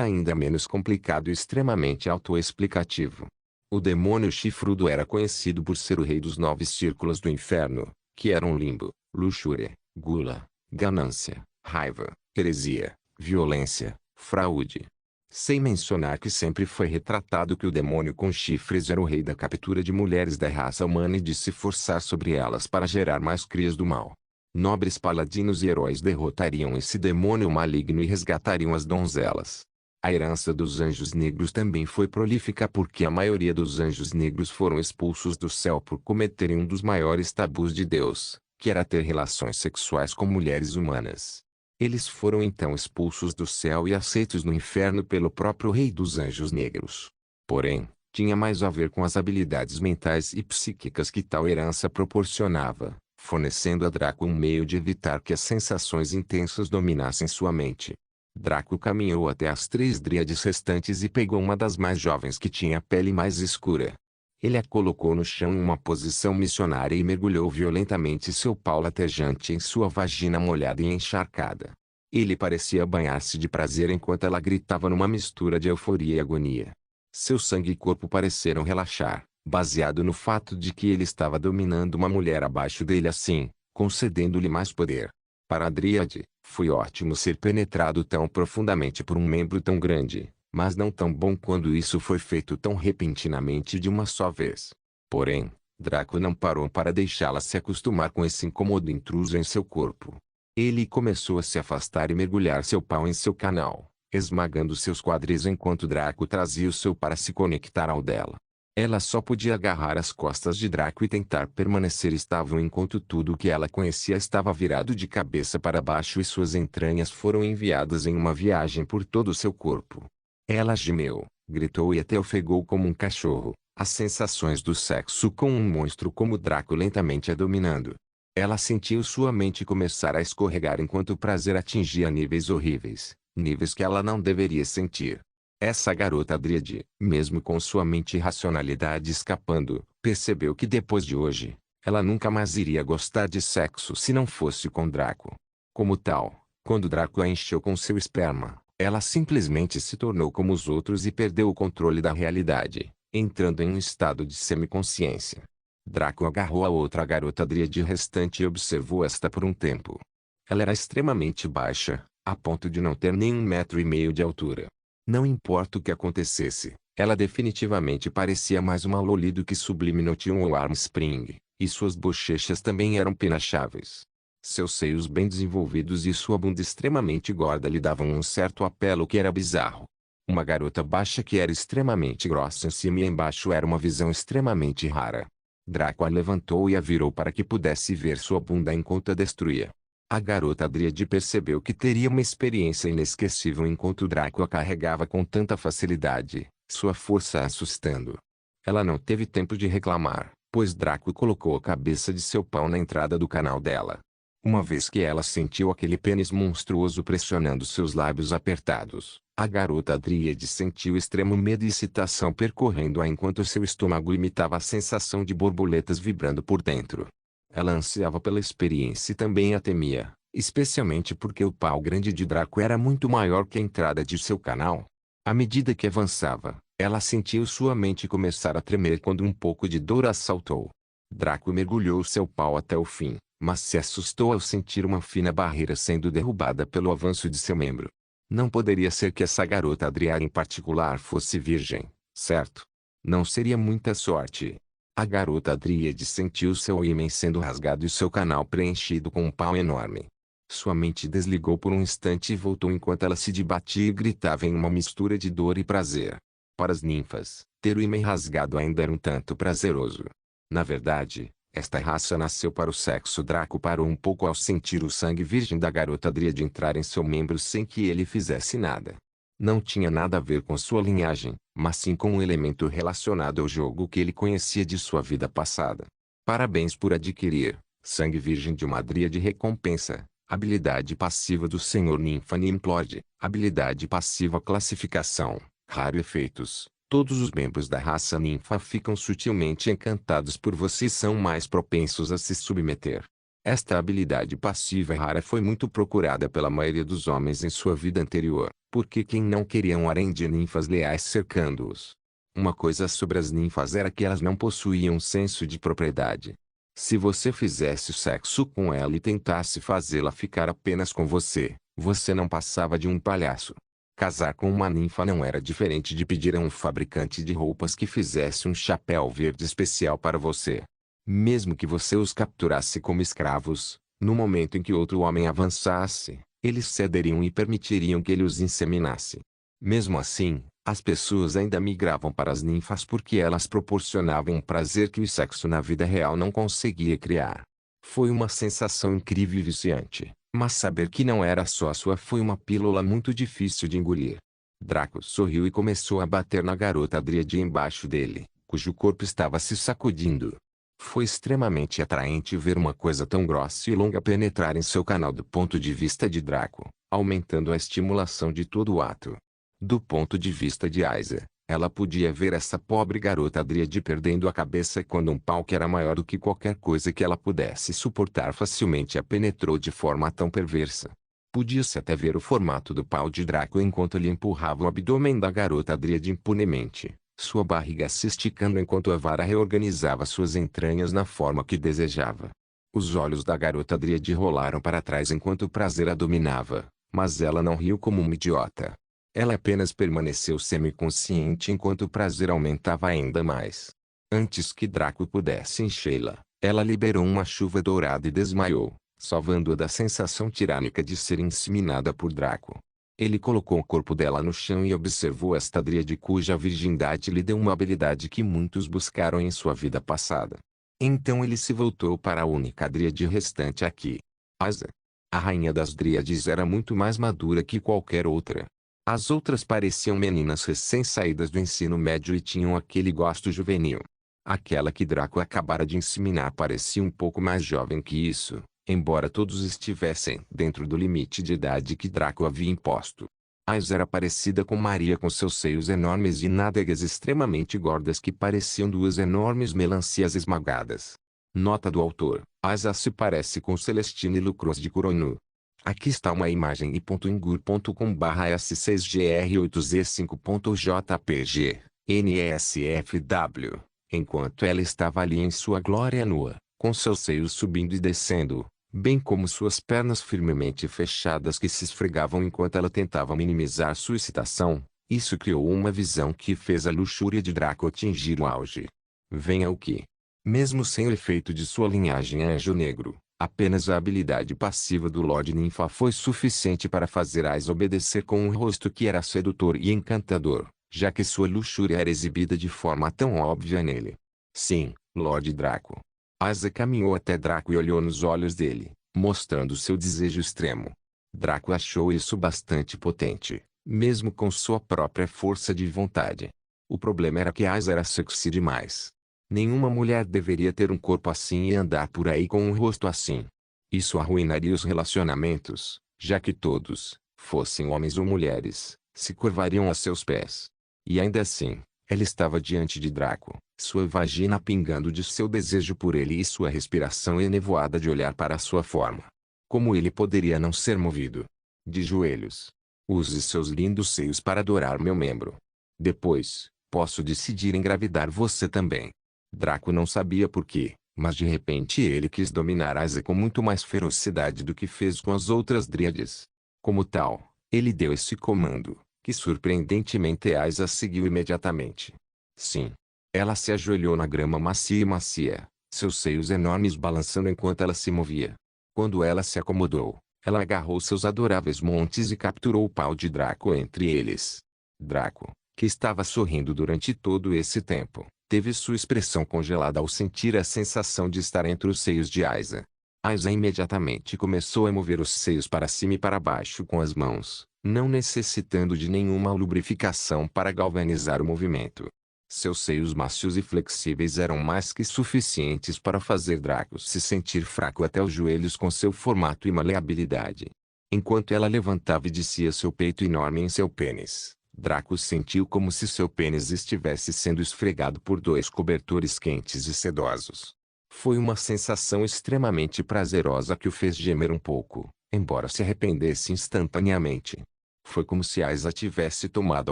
ainda menos complicado e extremamente autoexplicativo. O demônio chifrudo era conhecido por ser o rei dos 9 círculos do inferno, que eram limbo, luxúria, gula, ganância, raiva, heresia, violência, fraude. Sem mencionar que sempre foi retratado que o demônio com chifres era o rei da captura de mulheres da raça humana e de se forçar sobre elas para gerar mais crias do mal. Nobres paladinos e heróis derrotariam esse demônio maligno e resgatariam as donzelas. A herança dos anjos negros também foi prolífica porque a maioria dos anjos negros foram expulsos do céu por cometerem um dos maiores tabus de Deus, que era ter relações sexuais com mulheres humanas. Eles foram então expulsos do céu e aceitos no inferno pelo próprio rei dos anjos negros. Porém, tinha mais a ver com as habilidades mentais e psíquicas que tal herança proporcionava, fornecendo a Draco um meio de evitar que as sensações intensas dominassem sua mente. Draco caminhou até as 3 dríades restantes e pegou uma das mais jovens que tinha a pele mais escura. Ele a colocou no chão em uma posição missionária e mergulhou violentamente seu pau latejante em sua vagina molhada e encharcada. Ele parecia banhar-se de prazer enquanto ela gritava numa mistura de euforia e agonia. Seu sangue e corpo pareceram relaxar, baseado no fato de que ele estava dominando uma mulher abaixo dele assim, concedendo-lhe mais poder. Para a Dríade, foi ótimo ser penetrado tão profundamente por um membro tão grande, mas não tão bom quando isso foi feito tão repentinamente de uma só vez. Porém, Draco não parou para deixá-la se acostumar com esse incômodo intruso em seu corpo. Ele começou a se afastar e mergulhar seu pau em seu canal, esmagando seus quadris enquanto Draco trazia o seu para se conectar ao dela. Ela só podia agarrar as costas de Draco e tentar permanecer estável enquanto tudo o que ela conhecia estava virado de cabeça para baixo e suas entranhas foram enviadas em uma viagem por todo o seu corpo. Ela gemeu, gritou e até ofegou como um cachorro, as sensações do sexo com um monstro como Draco lentamente a dominando. Ela sentiu sua mente começar a escorregar enquanto o prazer atingia níveis horríveis, níveis que ela não deveria sentir. Essa garota Dríade, mesmo com sua mente e racionalidade escapando, percebeu que depois de hoje, ela nunca mais iria gostar de sexo se não fosse com Draco. Como tal, quando Draco a encheu com seu esperma, ela simplesmente se tornou como os outros e perdeu o controle da realidade, entrando em um estado de semiconsciência. Draco agarrou a outra garota Dríade restante e observou esta por um tempo. Ela era extremamente baixa, a ponto de não ter nem 1,5 metros de altura. Não importa o que acontecesse, ela definitivamente parecia mais uma Loli do que Sublime Notion ou Armspring, e suas bochechas também eram penacháveis. Seus seios bem desenvolvidos e sua bunda extremamente gorda lhe davam um certo apelo que era bizarro. Uma garota baixa que era extremamente grossa em cima e embaixo era uma visão extremamente rara. Draco a levantou e a virou para que pudesse ver sua bunda enquanto a destruía. A garota Dríade percebeu que teria uma experiência inesquecível enquanto Draco a carregava com tanta facilidade, sua força a assustando. Ela não teve tempo de reclamar, pois Draco colocou a cabeça de seu pau na entrada do canal dela. Uma vez que ela sentiu aquele pênis monstruoso pressionando seus lábios apertados, a garota Dríade sentiu extremo medo e excitação percorrendo-a enquanto seu estômago imitava a sensação de borboletas vibrando por dentro. Ela ansiava pela experiência e também a temia, especialmente porque o pau grande de Draco era muito maior que a entrada de seu canal. À medida que avançava, ela sentiu sua mente começar a tremer quando um pouco de dor a assaltou. Draco mergulhou seu pau até o fim, mas se assustou ao sentir uma fina barreira sendo derrubada pelo avanço de seu membro. Não poderia ser que essa garota Dríade em particular fosse virgem, certo? Não seria muita sorte. A garota Dríade sentiu seu ímã sendo rasgado e seu canal preenchido com um pau enorme. Sua mente desligou por um instante e voltou enquanto ela se debatia e gritava em uma mistura de dor e prazer. Para as ninfas, ter o ímã rasgado ainda era um tanto prazeroso. Na verdade, esta raça nasceu para o sexo. Draco parou um pouco ao sentir o sangue virgem da garota Dríade entrar em seu membro sem que ele fizesse nada. Não tinha nada a ver com sua linhagem, mas sim com um elemento relacionado ao jogo que ele conhecia de sua vida passada. Parabéns por adquirir Sangue Virgem de uma Dríade recompensa. Habilidade passiva do Senhor Ninfa Nimplord. Habilidade passiva classificação. Raro efeitos. Todos os membros da raça ninfa ficam sutilmente encantados por você e são mais propensos a se submeter. Esta habilidade passiva rara foi muito procurada pela maioria dos homens em sua vida anterior, porque quem não queria um harém de ninfas leais cercando-os? Uma coisa sobre as ninfas era que elas não possuíam senso de propriedade. Se você fizesse sexo com ela e tentasse fazê-la ficar apenas com você, você não passava de um palhaço. Casar com uma ninfa não era diferente de pedir a um fabricante de roupas que fizesse um chapéu verde especial para você. Mesmo que você os capturasse como escravos, no momento em que outro homem avançasse, eles cederiam e permitiriam que ele os inseminasse. Mesmo assim, as pessoas ainda migravam para as ninfas porque elas proporcionavam um prazer que o sexo na vida real não conseguia criar. Foi uma sensação incrível e viciante, mas saber que não era só a sua foi uma pílula muito difícil de engolir. Draco sorriu e começou a bater na garota Dríade embaixo dele, cujo corpo estava se sacudindo. Foi extremamente atraente ver uma coisa tão grossa e longa penetrar em seu canal do ponto de vista de Draco, aumentando a estimulação de todo o ato. Do ponto de vista de Aiza, ela podia ver essa pobre garota Dríade perdendo a cabeça quando um pau que era maior do que qualquer coisa que ela pudesse suportar facilmente a penetrou de forma tão perversa. Podia-se até ver o formato do pau de Draco enquanto ele empurrava o abdômen da garota Dríade impunemente, sua barriga se esticando enquanto a vara reorganizava suas entranhas na forma que desejava. Os olhos da garota dríade rolaram para trás enquanto o prazer a dominava, mas ela não riu como uma idiota. Ela apenas permaneceu semiconsciente enquanto o prazer aumentava ainda mais. Antes que Draco pudesse enchê-la, ela liberou uma chuva dourada e desmaiou, salvando-a da sensação tirânica de ser inseminada por Draco. Ele colocou o corpo dela no chão e observou esta dríade cuja virgindade lhe deu uma habilidade que muitos buscaram em sua vida passada. Então ele se voltou para a única dríade restante aqui. Asa. A rainha das dríades era muito mais madura que qualquer outra. As outras pareciam meninas recém-saídas do ensino médio e tinham aquele gosto juvenil. Aquela que Draco acabara de inseminar parecia um pouco mais jovem que isso, embora todos estivessem dentro do limite de idade que Draco havia imposto. Ais era parecida com Maria com seus seios enormes e nádegas extremamente gordas que pareciam duas enormes melancias esmagadas. Nota do autor: Asa se parece com Celestine Lucros de Coronel. Aqui está uma imagem i.ingur.com/s6gr8z5.jpg, NSFW, enquanto ela estava ali em sua glória nua, com seus seios subindo e descendo, bem como suas pernas firmemente fechadas que se esfregavam enquanto ela tentava minimizar sua excitação. Isso criou uma visão que fez a luxúria de Draco atingir o auge. Venha o que. Mesmo sem o efeito de sua linhagem anjo negro, apenas a habilidade passiva do Lorde Ninfa foi suficiente para fazer Ais obedecer com um rosto que era sedutor e encantador, já que sua luxúria era exibida de forma tão óbvia nele. Sim, Lorde Draco. Asa caminhou até Draco e olhou nos olhos dele, mostrando seu desejo extremo. Draco achou isso bastante potente, mesmo com sua própria força de vontade. O problema era que Asa era sexy demais. Nenhuma mulher deveria ter um corpo assim e andar por aí com um rosto assim. Isso arruinaria os relacionamentos, já que todos, fossem homens ou mulheres, se curvariam a seus pés. E ainda assim, ela estava diante de Draco, sua vagina pingando de seu desejo por ele e sua respiração enevoada de olhar para sua forma. Como ele poderia não ser movido? De joelhos. Use seus lindos seios para adorar meu membro. Depois, posso decidir engravidar você também. Draco não sabia por quê, mas de repente ele quis dominar Asa com muito mais ferocidade do que fez com as outras dríades. Como tal, ele deu esse comando, que surpreendentemente Asa seguiu imediatamente. Sim. Ela se ajoelhou na grama macia e macia, seus seios enormes balançando enquanto ela se movia. Quando ela se acomodou, ela agarrou seus adoráveis montes e capturou o pau de Draco entre eles. Draco, que estava sorrindo durante todo esse tempo, teve sua expressão congelada ao sentir a sensação de estar entre os seios de Asa. Asa imediatamente começou a mover os seios para cima e para baixo com as mãos, não necessitando de nenhuma lubrificação para galvanizar o movimento. Seus seios macios e flexíveis eram mais que suficientes para fazer Draco se sentir fraco até os joelhos com seu formato e maleabilidade. Enquanto ela levantava e descia seu peito enorme em seu pênis, Draco sentiu como se seu pênis estivesse sendo esfregado por dois cobertores quentes e sedosos. Foi uma sensação extremamente prazerosa que o fez gemer um pouco, embora se arrependesse instantaneamente. Foi como se Asa tivesse tomado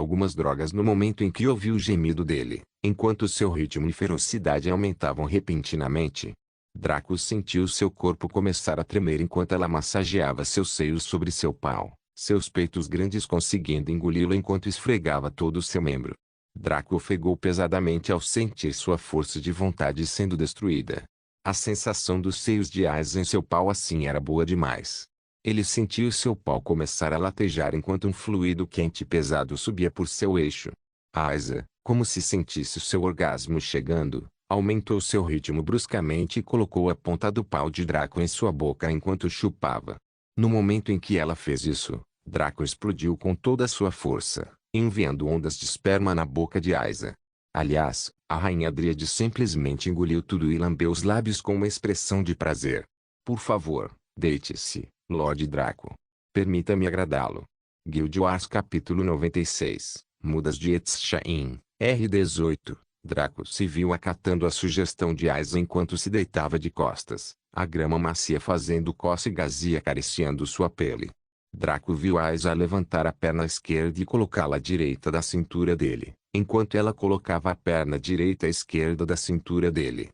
algumas drogas no momento em que ouviu o gemido dele, enquanto seu ritmo e ferocidade aumentavam repentinamente. Draco sentiu seu corpo começar a tremer enquanto ela massageava seus seios sobre seu pau, seus peitos grandes conseguindo engoli-lo enquanto esfregava todo o seu membro. Draco ofegou pesadamente ao sentir sua força de vontade sendo destruída. A sensação dos seios de Asa em seu pau assim era boa demais. Ele sentiu seu pau começar a latejar enquanto um fluido quente e pesado subia por seu eixo. Asa, como se sentisse seu orgasmo chegando, aumentou seu ritmo bruscamente e colocou a ponta do pau de Draco em sua boca enquanto chupava. No momento em que ela fez isso, Draco explodiu com toda a sua força, enviando ondas de esperma na boca de Asa. Aliás, a rainha Dríade simplesmente engoliu tudo e lambeu os lábios com uma expressão de prazer. Por favor, deite-se, Lorde Draco. Permita-me agradá-lo. Guild Wars capítulo 96, Mudas de Etzshain, R18. Draco se viu acatando a sugestão de Asa enquanto se deitava de costas, a grama macia fazendo cócegas e acariciando sua pele. Draco viu Asa levantar a perna esquerda e colocá-la à direita da cintura dele, enquanto ela colocava a perna direita à esquerda da cintura dele.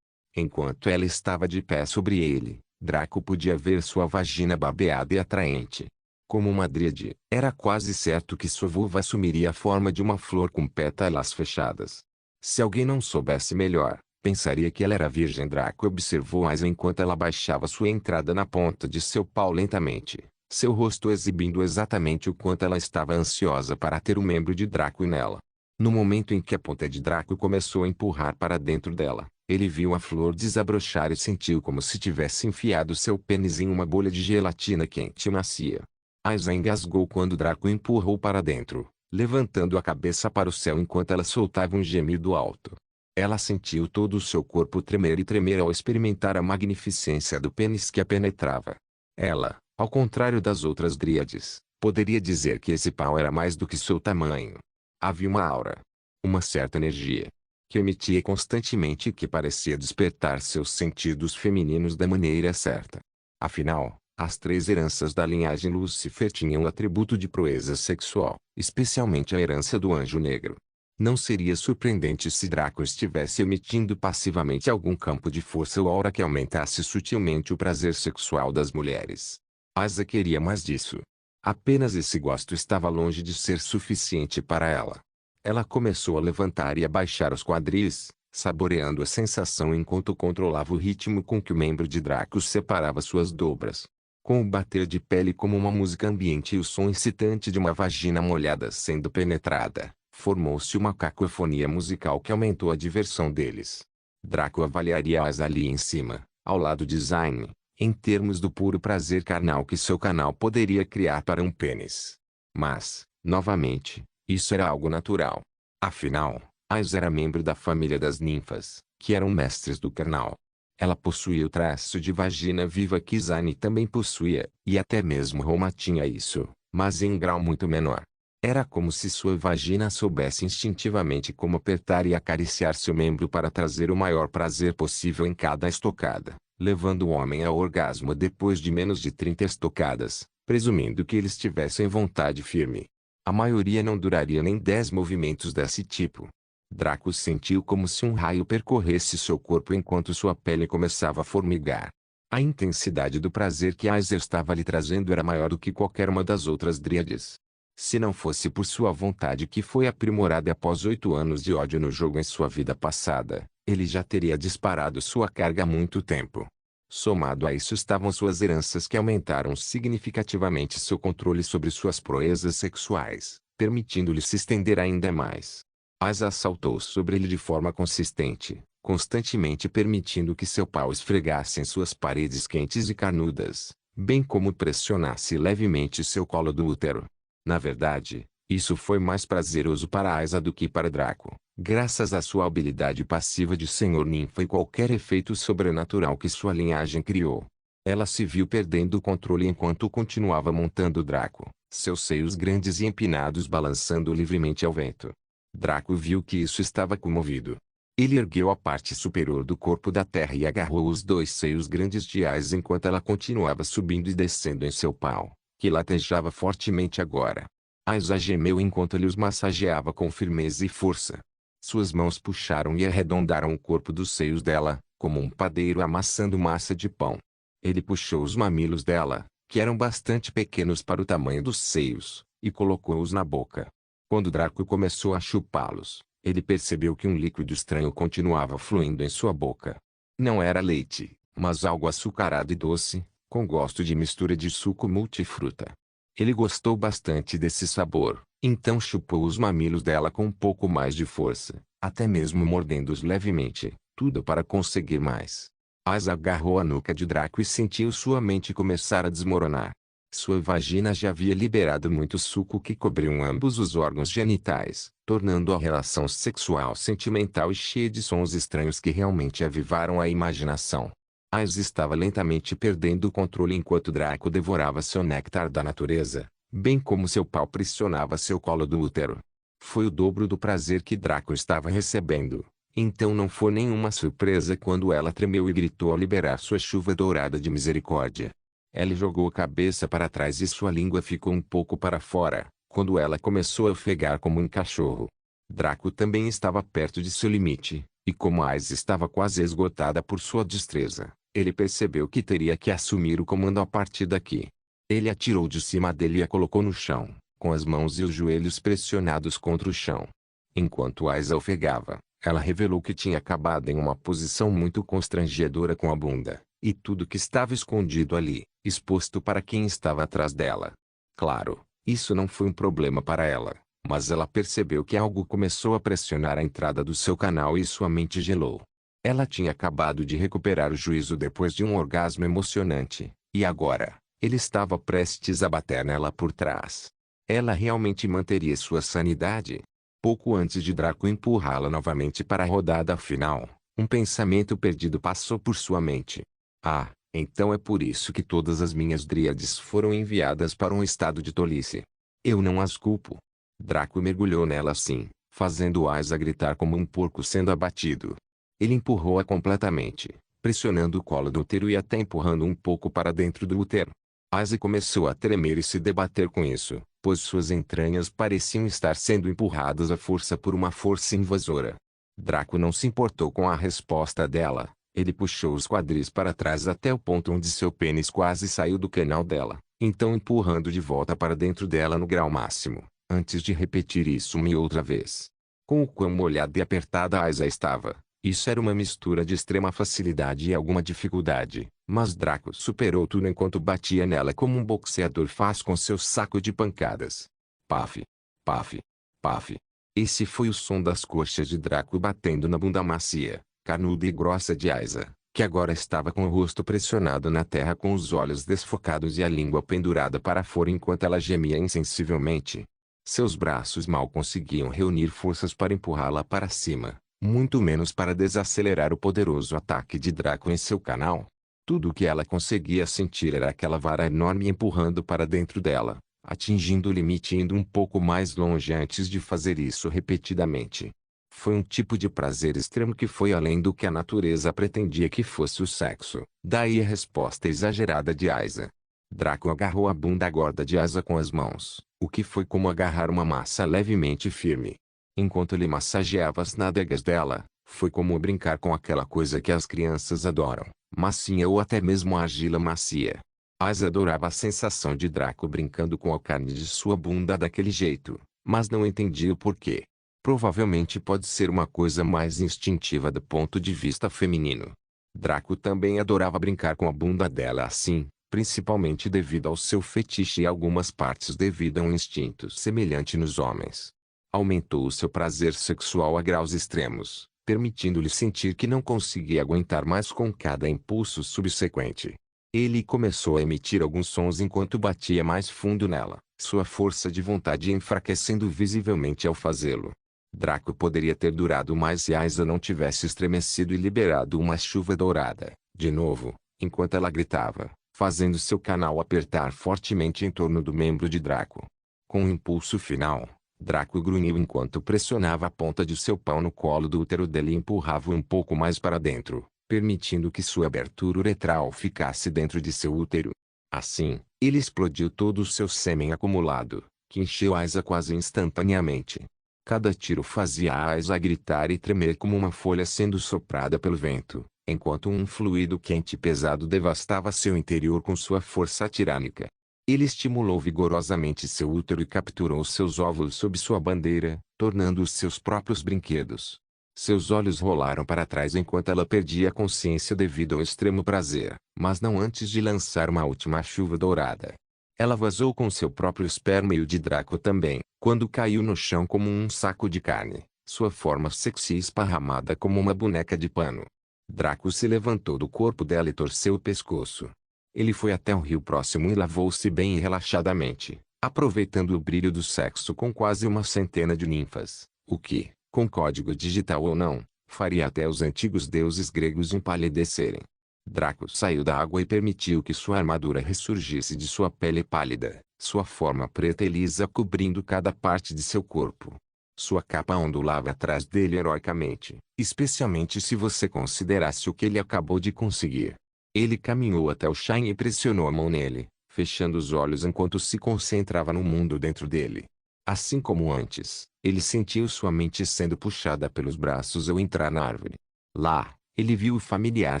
Enquanto ela estava de pé sobre ele, Draco podia ver sua vagina babeada e atraente. Como uma dríade, era quase certo que sua vulva assumiria a forma de uma flor com pétalas fechadas. Se alguém não soubesse melhor, pensaria que ela era virgem. Draco observou Aiza enquanto ela baixava sua entrada na ponta de seu pau lentamente, seu rosto exibindo exatamente o quanto ela estava ansiosa para ter o membro de Draco nela. No momento em que a ponta de Draco começou a empurrar para dentro dela, ele viu a flor desabrochar e sentiu como se tivesse enfiado seu pênis em uma bolha de gelatina quente e macia. Aiza engasgou quando Draco empurrou para dentro, levantando a cabeça para o céu enquanto ela soltava um gemido alto. Ela sentiu todo o seu corpo tremer e tremer ao experimentar a magnificência do pênis que a penetrava. Ela, ao contrário das outras dríades, poderia dizer que esse pau era mais do que seu tamanho. Havia uma aura, uma certa energia, que emitia constantemente e que parecia despertar seus sentidos femininos da maneira certa. Afinal, as 3 heranças da linhagem Lúcifer tinham o atributo de proeza sexual, especialmente a herança do anjo negro. Não seria surpreendente se Draco estivesse emitindo passivamente algum campo de força ou aura que aumentasse sutilmente o prazer sexual das mulheres. Aiza queria mais disso. Apenas esse gosto estava longe de ser suficiente para ela. Ela começou a levantar e a baixar os quadris, saboreando a sensação enquanto controlava o ritmo com que o membro de Draco separava suas dobras. Com o bater de pele como uma música ambiente e o som excitante de uma vagina molhada sendo penetrada, formou-se uma cacofonia musical que aumentou a diversão deles. Draco avaliaria Aiza ali em cima, ao lado de Zayn, em termos do puro prazer carnal que seu canal poderia criar para um pênis. Mas, novamente, isso era algo natural. Afinal, Aiza era membro da família das ninfas, que eram mestres do carnal. Ela possuía o traço de vagina viva que Zayn também possuía, e até mesmo Roma tinha isso, mas em grau muito menor. Era como se sua vagina soubesse instintivamente como apertar e acariciar seu membro para trazer o maior prazer possível em cada estocada, levando o homem ao orgasmo depois de menos de 30 estocadas, presumindo que eles tivessem vontade firme. A maioria não duraria nem 10 movimentos desse tipo. Draco sentiu como se um raio percorresse seu corpo enquanto sua pele começava a formigar. A intensidade do prazer que Aiza estava lhe trazendo era maior do que qualquer uma das outras dríades. Se não fosse por sua vontade que foi aprimorada após 8 anos de ódio no jogo em sua vida passada, ele já teria disparado sua carga há muito tempo. Somado a isso estavam suas heranças que aumentaram significativamente seu controle sobre suas proezas sexuais, permitindo-lhe se estender ainda mais. Aiza saltou sobre ele de forma consistente, constantemente permitindo que seu pau esfregasse em suas paredes quentes e carnudas, bem como pressionasse levemente seu colo do útero. Na verdade, isso foi mais prazeroso para Aiza do que para Draco, graças à sua habilidade passiva de Senhor Ninfa e qualquer efeito sobrenatural que sua linhagem criou. Ela se viu perdendo o controle enquanto continuava montando Draco, seus seios grandes e empinados balançando livremente ao vento. Draco viu que isso estava comovido. Ele ergueu a parte superior do corpo da terra e agarrou os 2 seios grandes de Aiza enquanto ela continuava subindo e descendo em seu pau, que latejava fortemente agora. Aiza gemeu enquanto ele os massageava com firmeza e força. Suas mãos puxaram e arredondaram o corpo dos seios dela, como um padeiro amassando massa de pão. Ele puxou os mamilos dela, que eram bastante pequenos para o tamanho dos seios, e colocou-os na boca. Quando Draco começou a chupá-los, ele percebeu que um líquido estranho continuava fluindo em sua boca. Não era leite, mas algo açucarado e doce, com gosto de mistura de suco multifruta. Ele gostou bastante desse sabor, então chupou os mamilos dela com um pouco mais de força, até mesmo mordendo-os levemente, tudo para conseguir mais. Aiza agarrou a nuca de Draco e sentiu sua mente começar a desmoronar. Sua vagina já havia liberado muito suco que cobriam ambos os órgãos genitais, tornando a relação sexual sentimental e cheia de sons estranhos que realmente avivaram a imaginação. Aiza estava lentamente perdendo o controle enquanto Draco devorava seu néctar da natureza, bem como seu pau pressionava seu colo do útero. Foi o dobro do prazer que Draco estava recebendo, então não foi nenhuma surpresa quando ela tremeu e gritou ao liberar sua chuva dourada de misericórdia. Ela jogou a cabeça para trás e sua língua ficou um pouco para fora, quando ela começou a ofegar como um cachorro. Draco também estava perto de seu limite, e como Aiza estava quase esgotada por sua destreza, Ele percebeu que teria que assumir o comando a partir daqui. Ele atirou de cima dele e a colocou no chão, com as mãos e os joelhos pressionados contra o chão. Enquanto Aiza ofegava, ela revelou que tinha acabado em uma posição muito constrangedora com a bunda, e tudo que estava escondido ali, exposto para quem estava atrás dela. Claro, isso não foi um problema para ela, mas ela percebeu que algo começou a pressionar a entrada do seu canal e sua mente gelou. Ela tinha acabado de recuperar o juízo depois de um orgasmo emocionante, e agora, ele estava prestes a bater nela por trás. Ela realmente manteria sua sanidade? Pouco antes de Draco empurrá-la novamente para a rodada final, um pensamento perdido passou por sua mente. Ah, então é por isso que todas as minhas dríades foram enviadas para um estado de tolice. Eu não as culpo. Draco mergulhou nela assim, fazendo Aiza gritar como um porco sendo abatido. Ele empurrou-a completamente, pressionando o colo do útero e até empurrando um pouco para dentro do útero. Aiza começou a tremer e se debater com isso, pois suas entranhas pareciam estar sendo empurradas à força por uma força invasora. Draco não se importou com a resposta dela. Ele puxou os quadris para trás até o ponto onde seu pênis quase saiu do canal dela, então empurrando de volta para dentro dela no grau máximo, antes de repetir isso uma e outra vez. Com o quão molhada e apertada a Aiza estava, isso era uma mistura de extrema facilidade e alguma dificuldade, mas Draco superou tudo enquanto batia nela como um boxeador faz com seu saco de pancadas. Paf, paf, paf. Esse foi o som das coxas de Draco batendo na bunda macia, carnuda e grossa de Aiza, que agora estava com o rosto pressionado na terra com os olhos desfocados e a língua pendurada para fora enquanto ela gemia insensivelmente. Seus braços mal conseguiam reunir forças para empurrá-la para cima, muito menos para desacelerar o poderoso ataque de Draco em seu canal. Tudo o que ela conseguia sentir era aquela vara enorme empurrando para dentro dela, atingindo o limite e indo um pouco mais longe antes de fazer isso repetidamente. Foi um tipo de prazer extremo que foi além do que a natureza pretendia que fosse o sexo. Daí a resposta exagerada de Aiza. Draco agarrou a bunda gorda de Aiza com as mãos, o que foi como agarrar uma massa levemente firme. Enquanto ele massageava as nádegas dela, foi como brincar com aquela coisa que as crianças adoram, massinha ou até mesmo a argila macia. Aiza adorava a sensação de Draco brincando com a carne de sua bunda daquele jeito, mas não entendia o porquê. Provavelmente pode ser uma coisa mais instintiva do ponto de vista feminino. Draco também adorava brincar com a bunda dela assim, principalmente devido ao seu fetiche e algumas partes devido a um instinto semelhante nos homens. Aumentou o seu prazer sexual a graus extremos, permitindo-lhe sentir que não conseguia aguentar mais com cada impulso subsequente. Ele começou a emitir alguns sons enquanto batia mais fundo nela, sua força de vontade enfraquecendo visivelmente ao fazê-lo. Draco poderia ter durado mais se Aiza não tivesse estremecido e liberado uma chuva dourada, de novo, enquanto ela gritava, fazendo seu canal apertar fortemente em torno do membro de Draco. Com um impulso final, Draco grunhiu enquanto pressionava a ponta de seu pau no colo do útero dele e empurrava um pouco mais para dentro, permitindo que sua abertura uretral ficasse dentro de seu útero. Assim, ele explodiu todo o seu sêmen acumulado, que encheu Aiza quase instantaneamente. Cada tiro fazia a Aiza gritar e tremer como uma folha sendo soprada pelo vento, enquanto um fluido quente e pesado devastava seu interior com sua força tirânica. Ele estimulou vigorosamente seu útero e capturou seus óvulos sob sua bandeira, tornando-os seus próprios brinquedos. Seus olhos rolaram para trás enquanto ela perdia a consciência devido ao extremo prazer, mas não antes de lançar uma última chuva dourada. Ela vazou com seu próprio esperma e o de Draco também, quando caiu no chão como um saco de carne, sua forma sexy esparramada como uma boneca de pano. Draco se levantou do corpo dela e torceu o pescoço. Ele foi até um rio próximo e lavou-se bem e relaxadamente, aproveitando o brilho do sexo com quase uma centena de ninfas, o que, com código digital ou não, faria até os antigos deuses gregos empalidecerem. Draco saiu da água e permitiu que sua armadura ressurgisse de sua pele pálida, sua forma preta e lisa cobrindo cada parte de seu corpo. Sua capa ondulava atrás dele heroicamente, especialmente se você considerasse o que ele acabou de conseguir. Ele caminhou até o Shine e pressionou a mão nele, fechando os olhos enquanto se concentrava no mundo dentro dele. Assim como antes, ele sentiu sua mente sendo puxada pelos braços ao entrar na árvore. Lá, Ele viu o familiar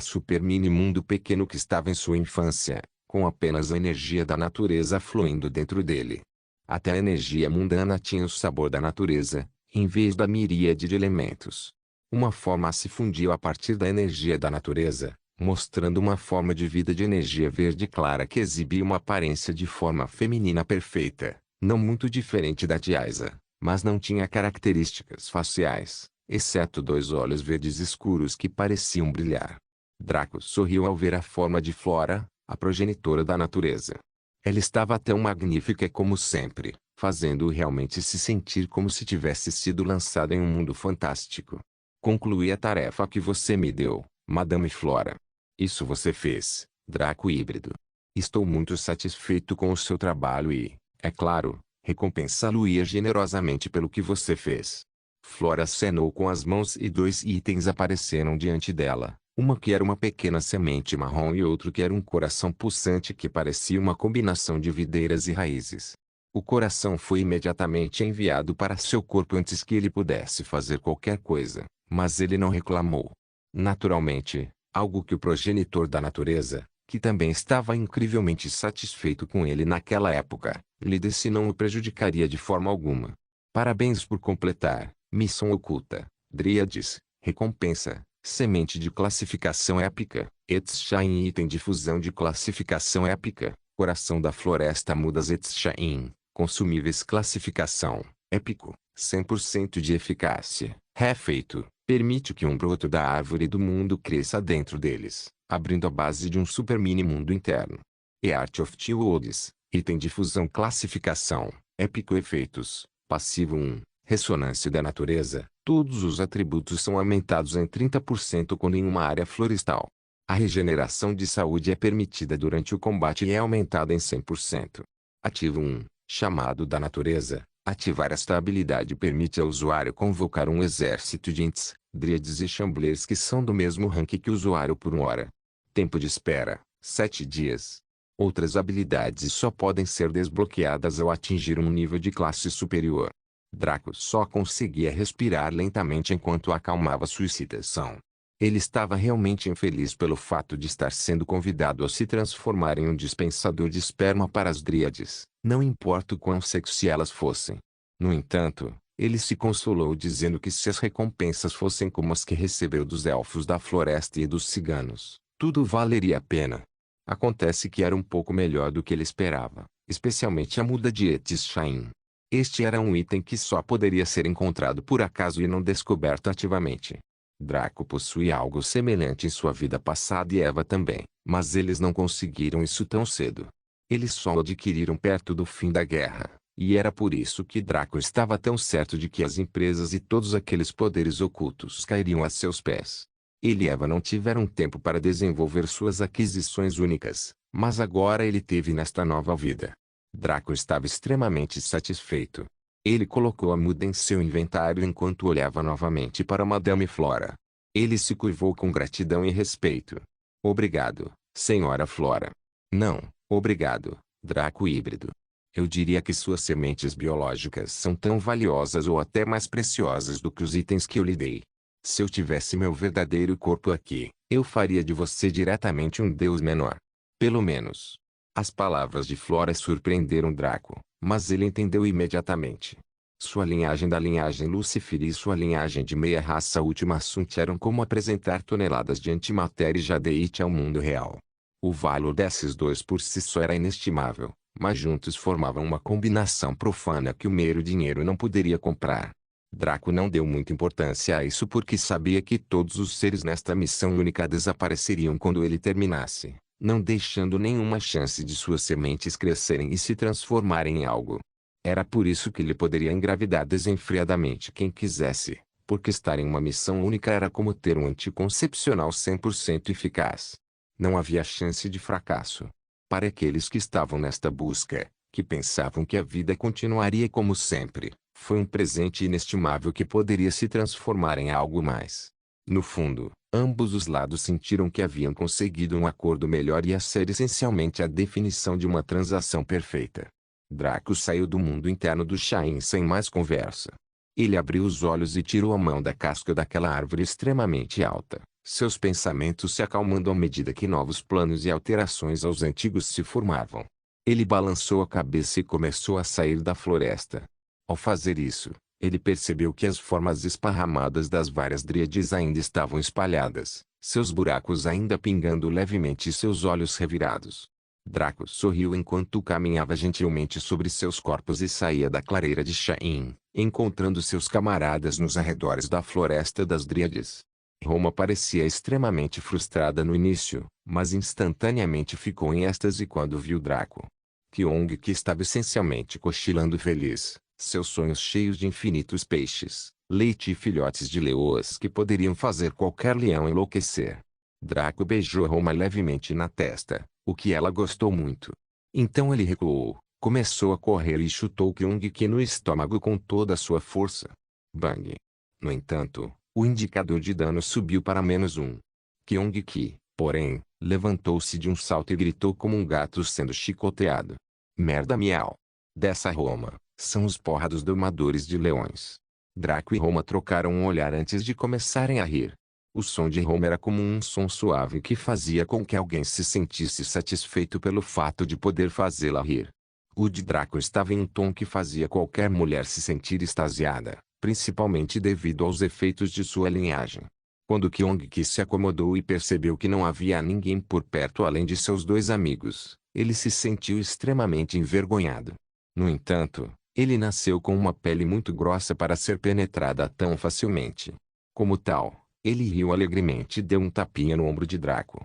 super mini mundo pequeno que estava em sua infância, com apenas a energia da natureza fluindo dentro dele. Até a energia mundana tinha o sabor da natureza, em vez da miríade de elementos. Uma forma se fundiu a partir da energia da natureza, mostrando uma forma de vida de energia verde clara que exibia uma aparência de forma feminina perfeita, não muito diferente da de Aiza, mas não tinha características faciais, exceto 2 olhos verdes escuros que pareciam brilhar. Draco sorriu ao ver a forma de Flora, a progenitora da natureza. Ela estava tão magnífica como sempre, fazendo-o realmente se sentir como se tivesse sido lançado em um mundo fantástico. Concluí a tarefa que você me deu, Madame Flora. Isso você fez, Draco híbrido. Estou muito satisfeito com o seu trabalho e, é claro, recompensá-lo-ia generosamente pelo que você fez. Flora acenou com as mãos e 2 itens apareceram diante dela. Uma que era uma pequena semente marrom e outro que era um coração pulsante que parecia uma combinação de videiras e raízes. O coração foi imediatamente enviado para seu corpo antes que ele pudesse fazer qualquer coisa, mas ele não reclamou. Naturalmente, algo que o progenitor da natureza, que também estava incrivelmente satisfeito com ele naquela época, lhe disse não o prejudicaria de forma alguma. Parabéns por completar, missão oculta, Dríades, recompensa. Semente de classificação épica, Etshain item de fusão de classificação épica, coração da floresta mudas Etshain, consumíveis classificação, épico, 100% de eficácia, refeito, permite que um broto da árvore do mundo cresça dentro deles, abrindo a base de um super mini mundo interno. E Art of Two Worlds, item de fusão classificação, épico efeitos, passivo 1. Ressonância da natureza, todos os atributos são aumentados em 30% quando em uma área florestal. A regeneração de saúde é permitida durante o combate e é aumentada em 100%. Ativo 1, chamado da natureza. Ativar esta habilidade permite ao usuário convocar um exército de Ents, Dríades e Chamblers que são do mesmo rank que o usuário por 1 hora. Tempo de espera, 7 dias. Outras habilidades só podem ser desbloqueadas ao atingir um nível de classe superior. Draco só conseguia respirar lentamente enquanto acalmava sua excitação. Ele estava realmente infeliz pelo fato de estar sendo convidado a se transformar em um dispensador de esperma para as Dríades, não importa o quão sexy elas fossem. No entanto, ele se consolou dizendo que se as recompensas fossem como as que recebeu dos elfos da floresta e dos ciganos, tudo valeria a pena. Acontece que era um pouco melhor do que ele esperava, especialmente a muda de Etshain. Este era um item que só poderia ser encontrado por acaso e não descoberto ativamente. Draco possuía algo semelhante em sua vida passada e Eva também, mas eles não conseguiram isso tão cedo. Eles só o adquiriram perto do fim da guerra, e era por isso que Draco estava tão certo de que as empresas e todos aqueles poderes ocultos cairiam a seus pés. Ele e Eva não tiveram tempo para desenvolver suas aquisições únicas, mas agora ele teve nesta nova vida. Draco estava extremamente satisfeito. Ele colocou a muda em seu inventário enquanto olhava novamente para Madame Flora. Ele se curvou com gratidão e respeito. Obrigado, Senhora Flora. Não, obrigado, Draco híbrido. Eu diria que suas sementes biológicas são tão valiosas ou até mais preciosas do que os itens que eu lhe dei. Se eu tivesse meu verdadeiro corpo aqui, eu faria de você diretamente um deus menor. Pelo menos. As palavras de Flora surpreenderam Draco, mas ele entendeu imediatamente. Sua linhagem da linhagem Lúcifer e sua linhagem de meia raça Última Sunt eram como apresentar toneladas de antimatéria e jadeite ao mundo real. O valor desses dois por si só era inestimável, mas juntos formavam uma combinação profana que o mero dinheiro não poderia comprar. Draco não deu muita importância a isso porque sabia que todos os seres nesta missão única desapareceriam quando ele terminasse, não deixando nenhuma chance de suas sementes crescerem e se transformarem em algo. Era por isso que ele poderia engravidar desenfreadamente quem quisesse, porque estar em uma missão única era como ter um anticoncepcional 100% eficaz. Não havia chance de fracasso. Para aqueles que estavam nesta busca, que pensavam que a vida continuaria como sempre, foi um presente inestimável que poderia se transformar em algo mais. No fundo, ambos os lados sentiram que haviam conseguido um acordo melhor e ia ser essencialmente a definição de uma transação perfeita. Draco saiu do mundo interno do Shain sem mais conversa. Ele abriu os olhos e tirou a mão da casca daquela árvore extremamente alta, seus pensamentos se acalmando à medida que novos planos e alterações aos antigos se formavam. Ele balançou a cabeça e começou a sair da floresta. Ao fazer isso, ele percebeu que as formas esparramadas das várias dríades ainda estavam espalhadas, seus buracos ainda pingando levemente e seus olhos revirados. Draco sorriu enquanto caminhava gentilmente sobre seus corpos e saía da clareira de Shain, encontrando seus camaradas nos arredores da floresta das dríades. Roma parecia extremamente frustrada no início, mas instantaneamente ficou em êxtase quando viu Draco. Kyong, que estava essencialmente cochilando feliz, seus sonhos cheios de infinitos peixes, leite e filhotes de leoas que poderiam fazer qualquer leão enlouquecer. Draco beijou Roma levemente na testa, o que ela gostou muito. Então ele recuou, começou a correr e chutou Kyung-ki no estômago com toda a sua força. Bang! No entanto, o indicador de dano subiu para -1. Kyung-ki, porém, levantou-se de um salto e gritou como um gato sendo chicoteado. Merda, miau! Dessa Roma, são os porrados domadores de leões. Draco e Roma trocaram um olhar antes de começarem a rir. O som de Roma era como um som suave que fazia com que alguém se sentisse satisfeito pelo fato de poder fazê-la rir. O de Draco estava em um tom que fazia qualquer mulher se sentir extasiada, principalmente devido aos efeitos de sua linhagem. Quando Kyung-ki se acomodou e percebeu que não havia ninguém por perto além de seus dois amigos, ele se sentiu extremamente envergonhado. No entanto, ele nasceu com uma pele muito grossa para ser penetrada tão facilmente. Como tal, ele riu alegremente e deu um tapinha no ombro de Draco.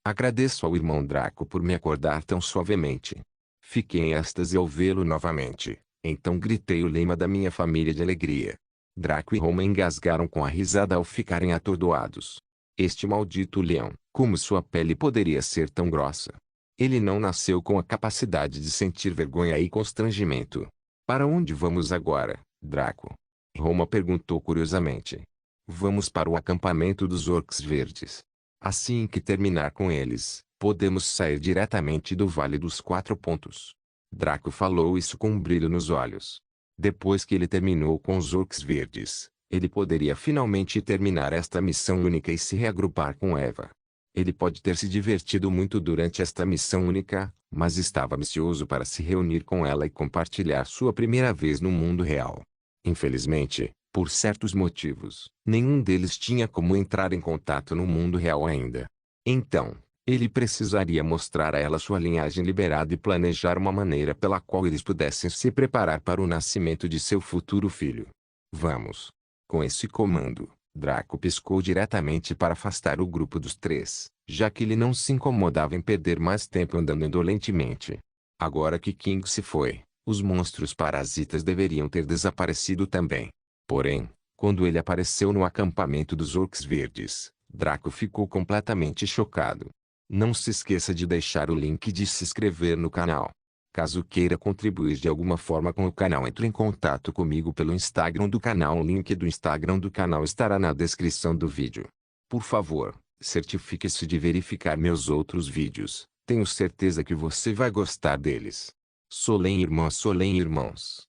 Agradeço ao irmão Draco por me acordar tão suavemente. Fiquei em êxtase ao vê-lo novamente, então gritei o lema da minha família de alegria. Draco e Roma engasgaram com a risada ao ficarem atordoados. Este maldito leão, como sua pele poderia ser tão grossa? Ele não nasceu com a capacidade de sentir vergonha e constrangimento. Para onde vamos agora, Draco? Roma perguntou curiosamente. Vamos para o acampamento dos orcs verdes. Assim que terminar com eles, podemos sair diretamente do Vale dos Quatro Pontos. Draco falou isso com um brilho nos olhos. Depois que ele terminou com os orcs verdes, ele poderia finalmente terminar esta missão única e se reagrupar com Eva. Ele pode ter se divertido muito durante esta missão única, mas estava ansioso para se reunir com ela e compartilhar sua primeira vez no mundo real. Infelizmente, por certos motivos, nenhum deles tinha como entrar em contato no mundo real ainda. Então, ele precisaria mostrar a ela sua linhagem liberada e planejar uma maneira pela qual eles pudessem se preparar para o nascimento de seu futuro filho. Vamos. Com esse comando, Draco piscou diretamente para afastar o grupo dos três, já que ele não se incomodava em perder mais tempo andando indolentemente. Agora que King se foi, os monstros parasitas deveriam ter desaparecido também. Porém, quando ele apareceu no acampamento dos orcs verdes, Draco ficou completamente chocado. Não se esqueça de deixar o link de se inscrever no canal. Caso queira contribuir de alguma forma com o canal, entre em contato comigo pelo Instagram do canal. O link do Instagram do canal estará na descrição do vídeo. Por favor, certifique-se de verificar meus outros vídeos. Tenho certeza que você vai gostar deles. Solem irmãos.